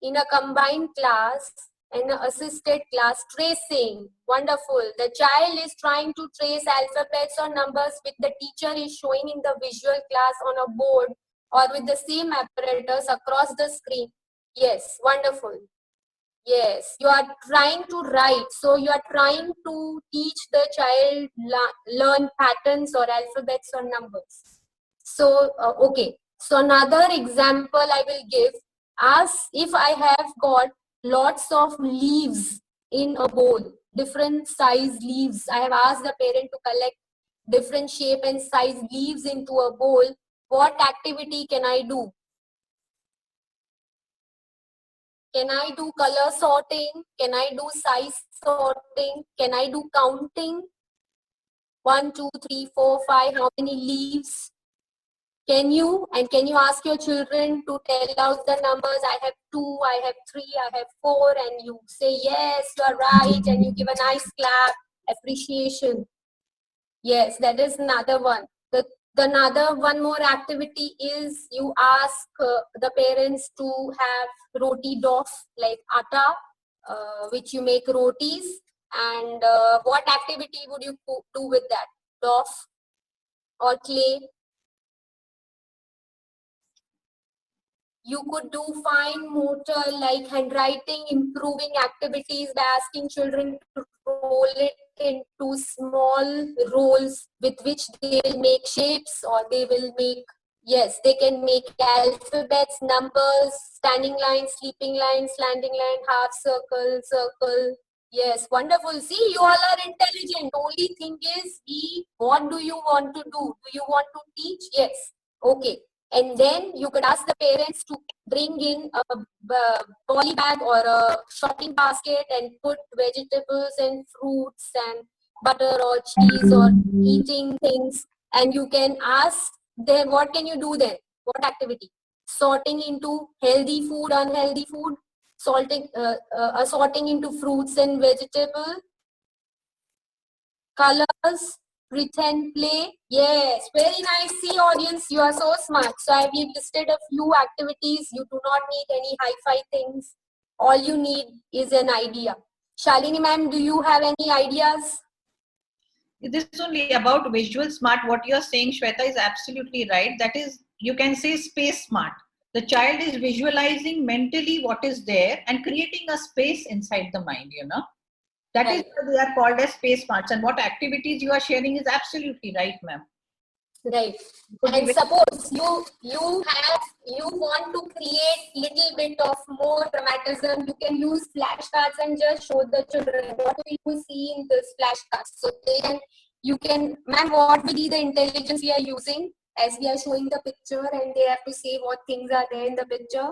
in a combined class and an assisted class, tracing. Wonderful. The child is trying to trace alphabets or numbers which the teacher is showing in the visual class on a board or with the same apparatus across the screen. Yes, wonderful. Yes, you are trying to write. So you are trying to teach the child learn patterns or alphabets or numbers. So, okay. So another example I will give, as if I have got lots of leaves in a bowl, different size leaves. I have asked the parent to collect different shape and size leaves into a bowl. What activity can I do? Can I do color sorting? Can I do size sorting? Can I do counting? 1, 2, 3, 4, 5, how many leaves? Can you? And can you ask your children to tell out the numbers? I have 2, I have 3, I have 4, and you say, yes, you are right, and you give a nice clap, appreciation. Yes, that is another one. Another one more activity is you ask the parents to have roti dough, like atta, which you make rotis. And what activity would you do with that? Dough or clay? You could do fine motor like handwriting, improving activities by asking children to roll it into small rolls with which they will make shapes, or they will make, yes, they can make alphabets, numbers, standing line, sleeping line, slanting line, half circle, circle. Yes, wonderful. See, you all are intelligent. Only thing is, what do you want to do? Do you want to teach? Yes. Okay. And then you could ask the parents to bring in a poly bag or a shopping basket and put vegetables and fruits and butter or cheese or eating things. And you can ask them, what can you do then? What activity? Sorting into healthy food, unhealthy food, sorting into fruits and vegetables, colors, pretend play. Yes, very nice. See, audience, you are so smart. So I have listed a few activities. You do not need any hi-fi things. All you need is an idea. Shalini ma'am, do you have any ideas? This is only about visual smart. What you're saying, Shweta, is absolutely right. That is, you can say space smart. The child is visualizing mentally what is there and creating a space inside the mind, you know. That is why they are called as space smarts. And what activities you are sharing is absolutely right, ma'am. Right. And suppose you want to create little bit of more dramatism, you can use flashcards and just show the children what will you see in this flashcards. So ma'am, what will be the intelligence we are using as we are showing the picture, and they have to say what things are there in the picture?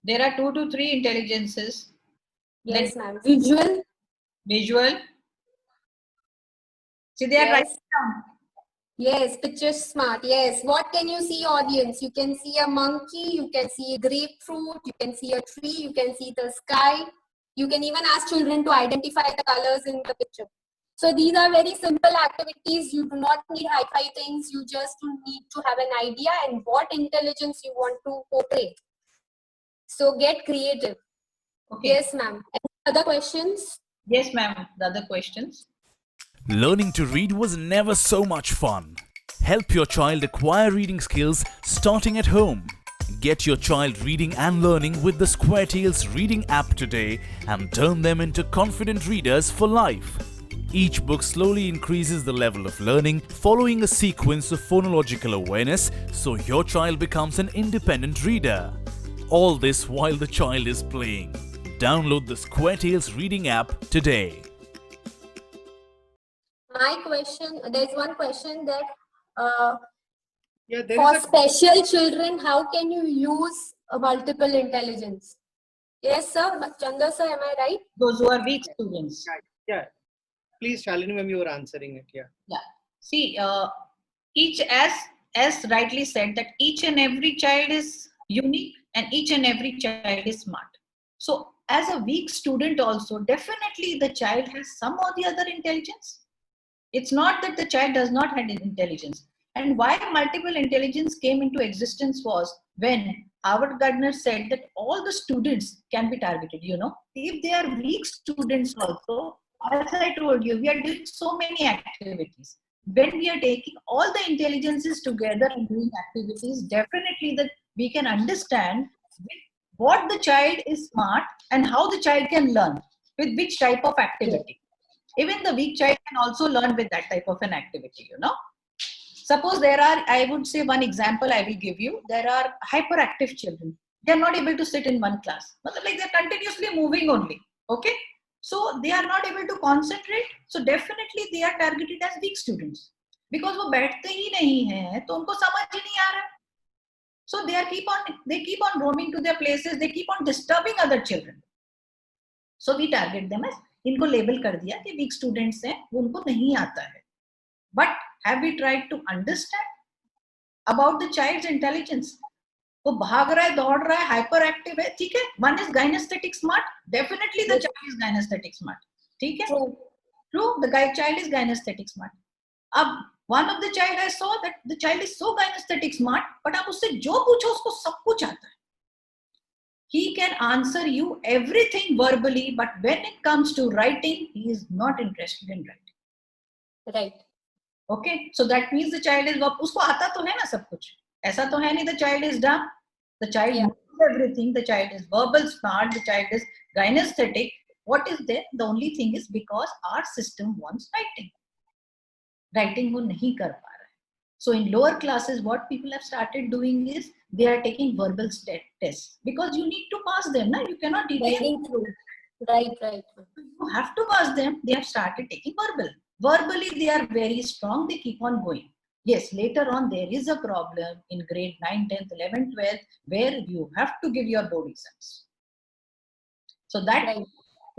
There are 2 to 3 intelligences. Yes, ma'am. Visual. Visual. See, they are Yes. writing down. Yes, picture smart. Yes. What can you see, audience? You can see a monkey, you can see a grapefruit, you can see a tree, you can see the sky. You can even ask children to identify the colors in the picture. So these are very simple activities. You do not need hi-fi things. You just need to have an idea and what intelligence you want to portray. So get creative. Okay. Yes, ma'am. Any other questions? Yes, ma'am. The other questions. Learning to read was never so much fun. Help your child acquire reading skills starting at home. Get your child reading and learning with the SquareTales reading app today and turn them into confident readers for life. Each book slowly increases the level of learning following a sequence of phonological awareness so your child becomes an independent reader. All this while the child is playing. Download the SquareTales reading app today. My question, there's one question that Yeah, there for is a special children, how can you use a multiple intelligence? Yes, sir. Chanda sir, am I right? Those who are weak students. yeah. Please, Shalini ma'am, you were answering it. Yeah. Yeah. See, each as rightly said that each and every child is unique and each and every child is smart. So as a weak student also, definitely the child has some or the other intelligence. It's not that the child does not have intelligence. And why multiple intelligence came into existence was when Howard Gardner said that all the students can be targeted. If they are weak students also, as I told you, we are doing so many activities. When we are taking all the intelligences together and doing activities, definitely that we can understand what the child is smart and how the child can learn with which type of activity. Even the weak child can also learn with that type of an activity. Suppose there are, I would say one example I will give you. There are hyperactive children. They are not able to sit in one class. Like they're continuously moving only. Okay. So they are not able to concentrate. So definitely they are targeted as weak students. Because वो बैठते ही नहीं हैं, तो उनको समझ ही नहीं आ रहा. So they keep on roaming to their places. They keep on disturbing other children. So we target them as, इनको label कर दिया कि weak students हैं, वो उनको नहीं आता है. But have we tried to understand about the child's intelligence? वो भाग रहा है, दौड़ रहा है, hyperactive है, ठीक है? One is gynesthetic smart. Definitely the child is gynesthetic smart. ठीक है? True. The child is gynesthetic smart. अब one of the child I saw that the child is so gynesthetic smart, but आप उससे जो पूछो उसको सब कुछ आता है. He can answer you everything verbally, but when it comes to writing, he is not interested in writing. Right. Okay, so that means the child is, उसको आता तो है ना सब कुछ. ऐसा तो है नहीं the child is dumb. The child knows everything. The child is verbal smart. The child is gynesthetic. What is there? The only thing is because our system wants writing. Writing वो नहीं कर पा रहा है. So in lower classes, what people have started doing is they are taking verbal tests because you need to pass them. Na? You cannot detail. Right. You have to pass them. They have started taking verbal. Verbally, they are very strong. They keep on going. Yes, later on, there is a problem in grade 9, 10th, 11th, 12th, where you have to give your board exams. So that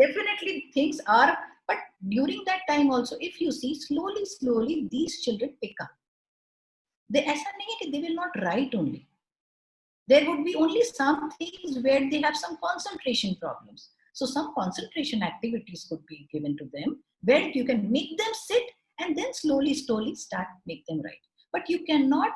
definitely things are, but during that time also, if you see, slowly, these children pick up. ऐसा नहीं है कि they will not write only. There would be only some things where they have some concentration problems. So some concentration activities could be given to them where you can make them sit and then slowly start make them write. But you cannot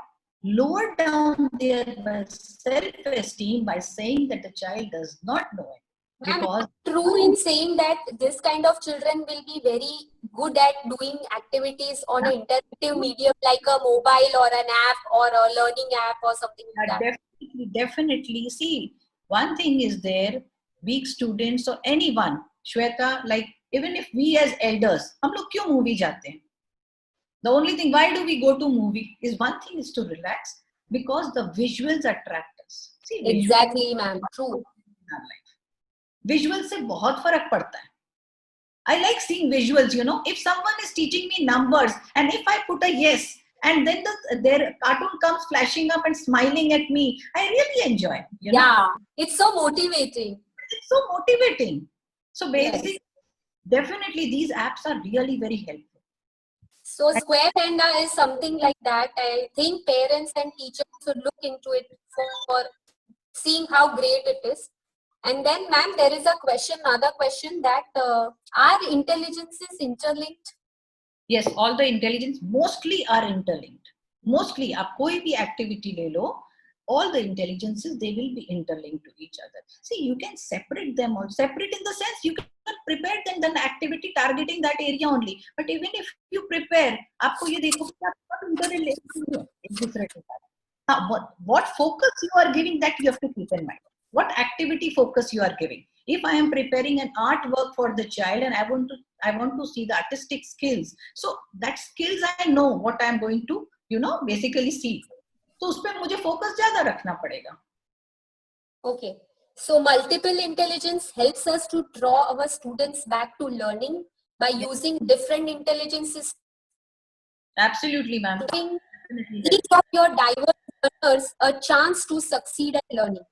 lower down their self-esteem by saying that the child does not know it. Because true in saying that this kind of children will be very good at doing activities on an interactive medium like a mobile or an app or a learning app or something like that. Definitely. See, one thing is there, weak students or anyone, Shweta, like even if we as elders, हम लोग क्यों movie जाते हैं? The only thing, why do we go to movie? Is one thing is to relax because the visuals attract us. See, exactly, ma'am. True. Visuals से बहुत फर्क पड़ता है. I like seeing visuals, if someone is teaching me numbers and if I put a yes and then their cartoon comes flashing up and smiling at me, I really enjoy. Yeah, it's so motivating. It's so motivating. So basically, definitely these apps are really very helpful. So Square Panda is something like that. I think parents and teachers should look into it for seeing how great it is. And then, ma'am, there is a question, another question that are intelligences interlinked? Yes, all the intelligence mostly are interlinked. Mostly, आप कोई भी activity ले लो, all the intelligences, they will be interlinked to each other. See, you can separate them all. Separate in the sense you can prepare them then activity targeting that area only. But even if you prepare, आपको ये देखो कि आप बहुत interrelated नहीं हो एक दूसरे के साथ. What focus you are giving, that you have to keep in mind. What activity focus you are giving. If I am preparing an artwork for the child and I want to see the artistic skills, so that skills I know what I am going to basically see. तो उस पर मुझे focus ज़्यादा रखना पड़ेगा. Okay. So multiple intelligence helps us to draw our students back to learning by using different intelligences. Absolutely, ma'am. Giving Definitely. each of your diverse learners a chance to succeed at learning.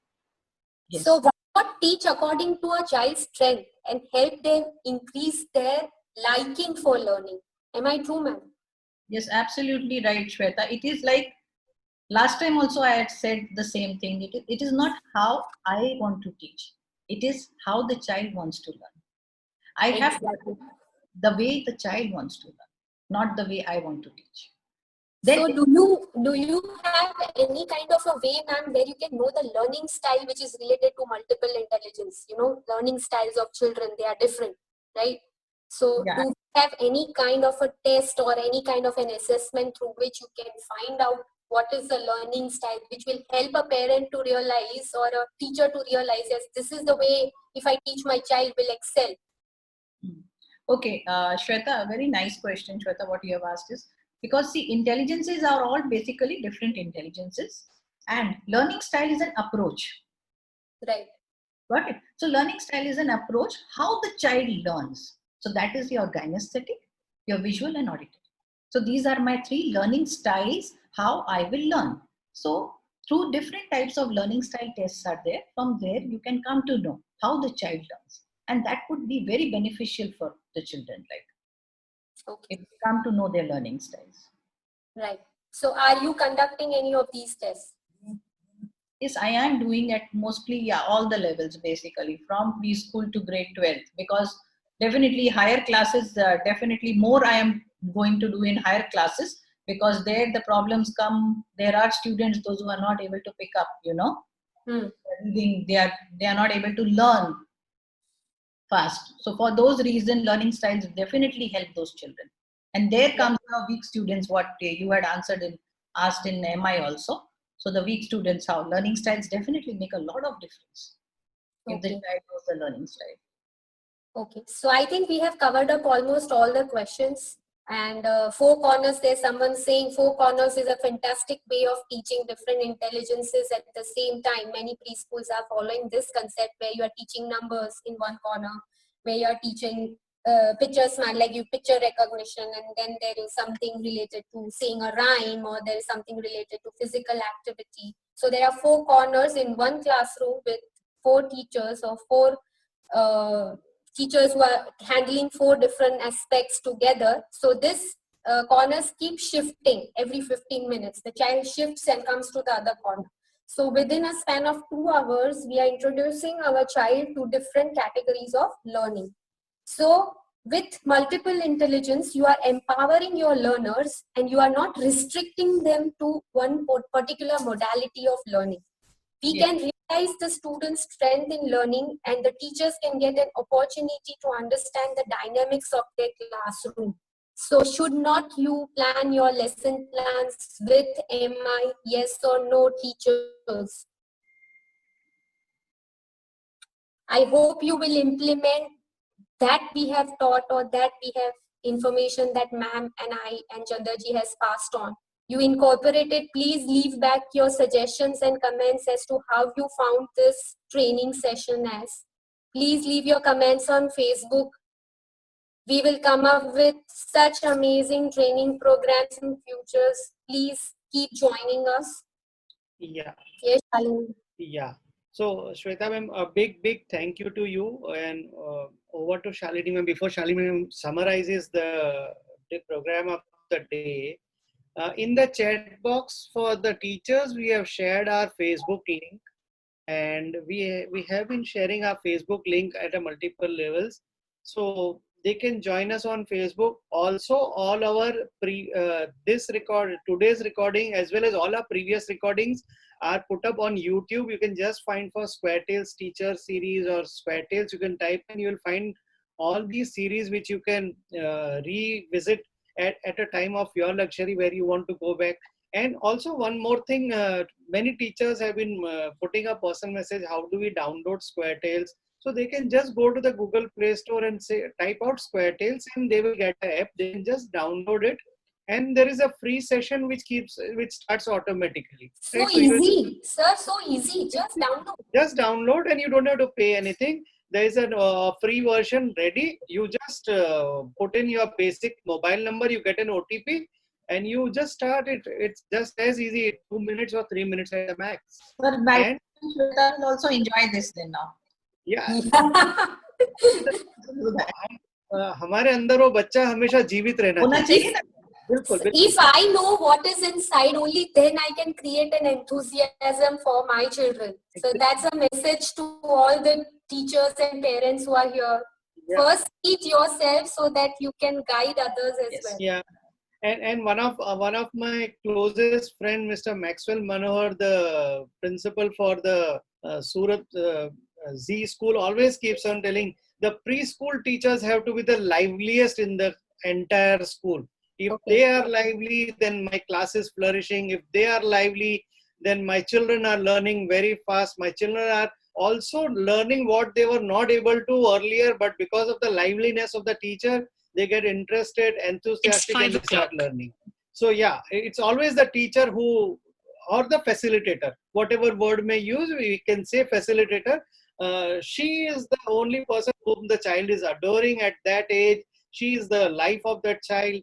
Yes. So what teach according to a child's strength and help them increase their liking for learning. Am I true, ma'am? Yes, absolutely right, Shweta. It is like last time also I had said the same thing. It is not how I want to teach. It is how the child wants to learn. I have Exactly. the way the child wants to learn, not the way I want to teach. So do you have any kind of a way, ma'am, where you can know the learning style which is related to multiple intelligence? You know, learning styles of children, they are different, right? So Yeah. do you have any kind of a test or any kind of an assessment through which you can find out what is the learning style which will help a parent to realize or a teacher to realize, yes, this is the way if I teach my child will excel? Okay, Shweta, a very nice question, Shweta, what you have asked is, because see, intelligences are all basically different intelligences and learning style is an approach. Right. Got it? So learning style is an approach, how the child learns. So that is your kinesthetic, your visual and auditory. So these are my three learning styles, how I will learn. So through different types of learning style tests are there. From there, you can come to know how the child learns. And that would be very beneficial for the children, like Okay. if they come to know their learning styles. Right. So are you conducting any of these tests? Yes, I am doing at mostly all the levels basically from preschool to grade 12 because definitely higher classes, definitely more I am going to do in higher classes because there the problems come. There are students, those who are not able to pick up, reading, they are not able to learn fast. So for those reasons, learning styles definitely help those children. And there comes the weak students, what you had asked in MI also. So the weak students, how learning styles definitely make a lot of difference if the Okay. child knows the learning style. Okay. So I think we have covered up almost all the questions. And Four Corners, there's someone saying Four Corners is a fantastic way of teaching different intelligences at the same time. Many preschools are following this concept where you are teaching numbers in one corner, where you are teaching picture smart, like you picture recognition, and then there is something related to saying a rhyme, or there is something related to physical activity. So there are four corners in one classroom with four teachers or four teachers who are handling four different aspects together. So this corners keep shifting every 15 minutes. The child shifts and comes to the other corner. So within a span of 2 hours, we are introducing our child to different categories of learning. So with multiple intelligence, you are empowering your learners and you are not restricting them to one particular modality of learning. We can realize the student's strength in learning and the teachers can get an opportunity to understand the dynamics of their classroom. So should not you plan your lesson plans with MI, yes or no, teachers? I hope you will implement that we have taught or that we have information that ma'am and I and Chandraji has passed on. You incorporated, please leave back your suggestions and comments as to how you found this training session as. Please leave your comments on Facebook. We will come up with such amazing training programs in futures. Please keep joining us. Yeah. Yes, Shalini. Yeah. So Shweta ma'am, a big thank you to you, and over to Shalini ma'am. Before Shalini ma'am summarizes the program of the day. In the chat box for the teachers, we have shared our Facebook link, and we have been sharing our Facebook link at a multiple levels, so they can join us on Facebook. Also, all our today's recording as well as all our previous recordings are put up on YouTube. You can just find for Square Tales Teacher Series or Square Tales. You can type and you will find all these series which you can revisit at a time of your luxury where you want to go back. And also one more thing, many teachers have been putting a personal message, how do we download Square Tales? So they can just go to the Google Play Store and say, type out Square Tales, and they will get the app. They can just download it. And there is a free session which starts automatically. So Right? easy, sir, so easy. Just download. Just download and you don't have to pay anything. There is a free version ready. You just put in your basic mobile number, you get an OTP, and you just start it. It's just as easy, 2 minutes or 3 minutes at the max. Sir, my Shweta will also enjoy this then now. Yeah. हमारे अंदर वो बच्चा हमेशा जीवित रहना होना चाहिए ना. बिल्कुल. If I know what is inside, only then I can create an enthusiasm for my children. So that's a message to all the teachers and parents who are here. Yeah. First, teach yourself so that you can guide others as well. Yeah. And one of my closest friend, Mr. Maxwell Manohar, the principal for the Surat Z school, always keeps on telling the preschool teachers have to be the liveliest in the entire school. If they are lively, then my class is flourishing. If they are lively, then my children are learning very fast. My children are also learning what they were not able to earlier, but because of the liveliness of the teacher, they get interested, enthusiastic, and they start learning. So yeah, it's always the teacher who, or the facilitator, whatever word may use, we can say facilitator. She is the only person whom the child is adoring at that age. She is the life of that child.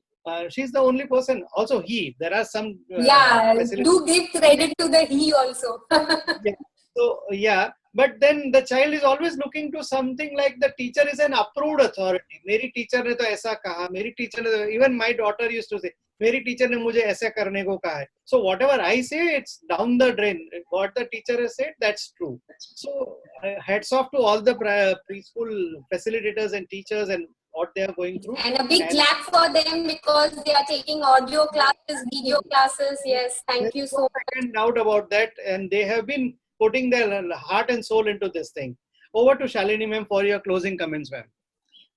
She's the only person. Also he, there are some Do give credit to the he also. Yeah. So yeah, but then the child is always looking to something like the teacher is an approved authority. मेरी teacher ने तो ऐसा कहा, मेरी teacher ने तो, even my daughter used to say, मेरी teacher ने मुझे ऐसा करने को कहा है. So whatever I say, it's down the drain. What the teacher has said, that's true. So hats off to all the preschool facilitators and teachers and what they are going through. And a big clap for them because they are taking audio classes, video classes. Yes, thank you so much. No doubt about that. And they have been putting their heart and soul into this thing. Over to Shalini ma'am for your closing comments, ma'am.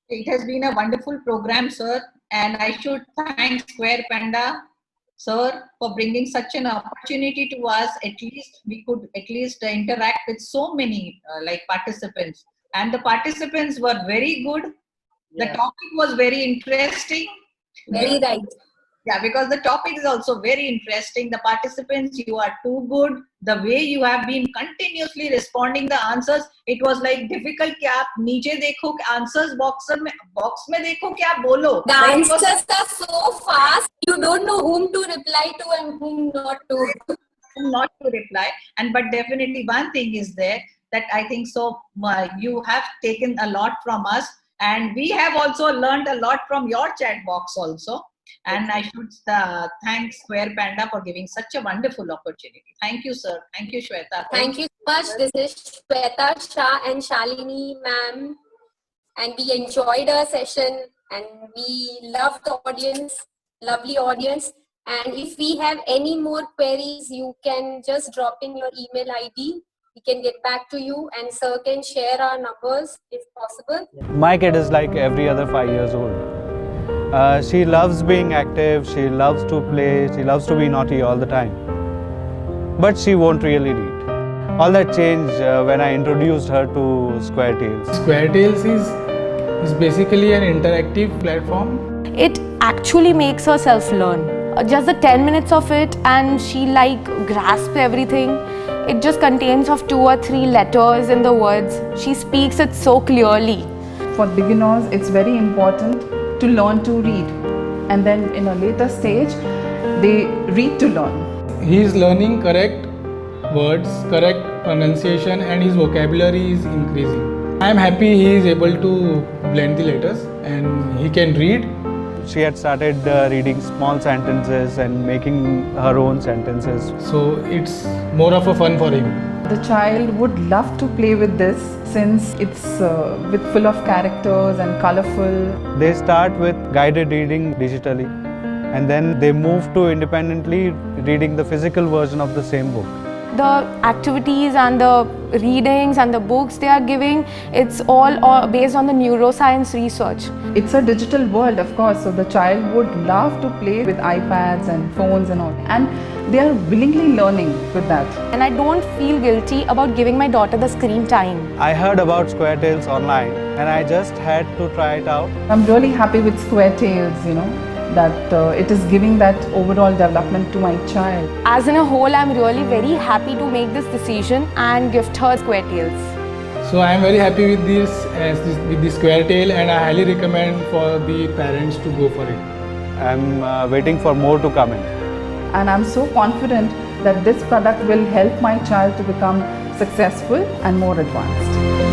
It has been a wonderful program, sir. And I should thank Square Panda, sir, for bringing such an opportunity to us. At least we could interact with so many participants. And the participants were very good. The topic was very interesting. Very right. Yeah, because the topic is also very interesting. The participants, you are too good. The way you have been continuously responding the answers, it was like difficult. कि आप नीचे देखो answers box में देखो क्या बोलो. The answers are so fast. You don't know whom to reply to and whom not to. Not to reply. But definitely one thing is there that I think so. You have taken a lot from us. And we have also learned a lot from your chat box also. And I should thank Square Panda for giving such a wonderful opportunity. Thank you, sir. Thank you, Shweta. Thank you so much. This is Shweta Shah and Shalini ma'am. And we enjoyed our session and we love the audience, lovely audience. And if we have any more queries, you can just drop in your email ID. We can get back to you and sir can share our numbers if possible. My kid is like every other 5 years old. She loves being active, she loves to play, she loves to be naughty all the time. But she won't really read. All that changed when I introduced her to Square Tales. Square Tales is basically an interactive platform. It actually makes her self-learn. Just the 10 minutes of it and she grasps everything. It just contains of 2 or 3 letters in the words. She speaks it so clearly. For beginners, it's very important to learn to read. And then in a later stage, they read to learn. He is learning correct words, correct pronunciation, and his vocabulary is increasing. I am happy he is able to blend the letters and he can read. she had started reading small sentences and making her own sentences. So it's more of a fun for him. The child would love to play with this since it's with full of characters and colorful. They start with guided reading digitally, and then they move to independently reading the physical version of the same book. The activities and the readings and the books they are giving, it's all based on the neuroscience research. It's a digital world, of course, so the child would love to play with iPads and phones and all. And they are willingly learning with that. And I don't feel guilty about giving my daughter the screen time. I heard about Square Tales online and I just had to try it out. I'm really happy with Square Tales, that it is giving that overall development to my child. As in a whole, I'm really very happy to make this decision and gift her Square Tales. So I am very happy with this Square Tail, and I highly recommend for the parents to go for it. I'm waiting for more to come in. And I'm so confident that this product will help my child to become successful and more advanced.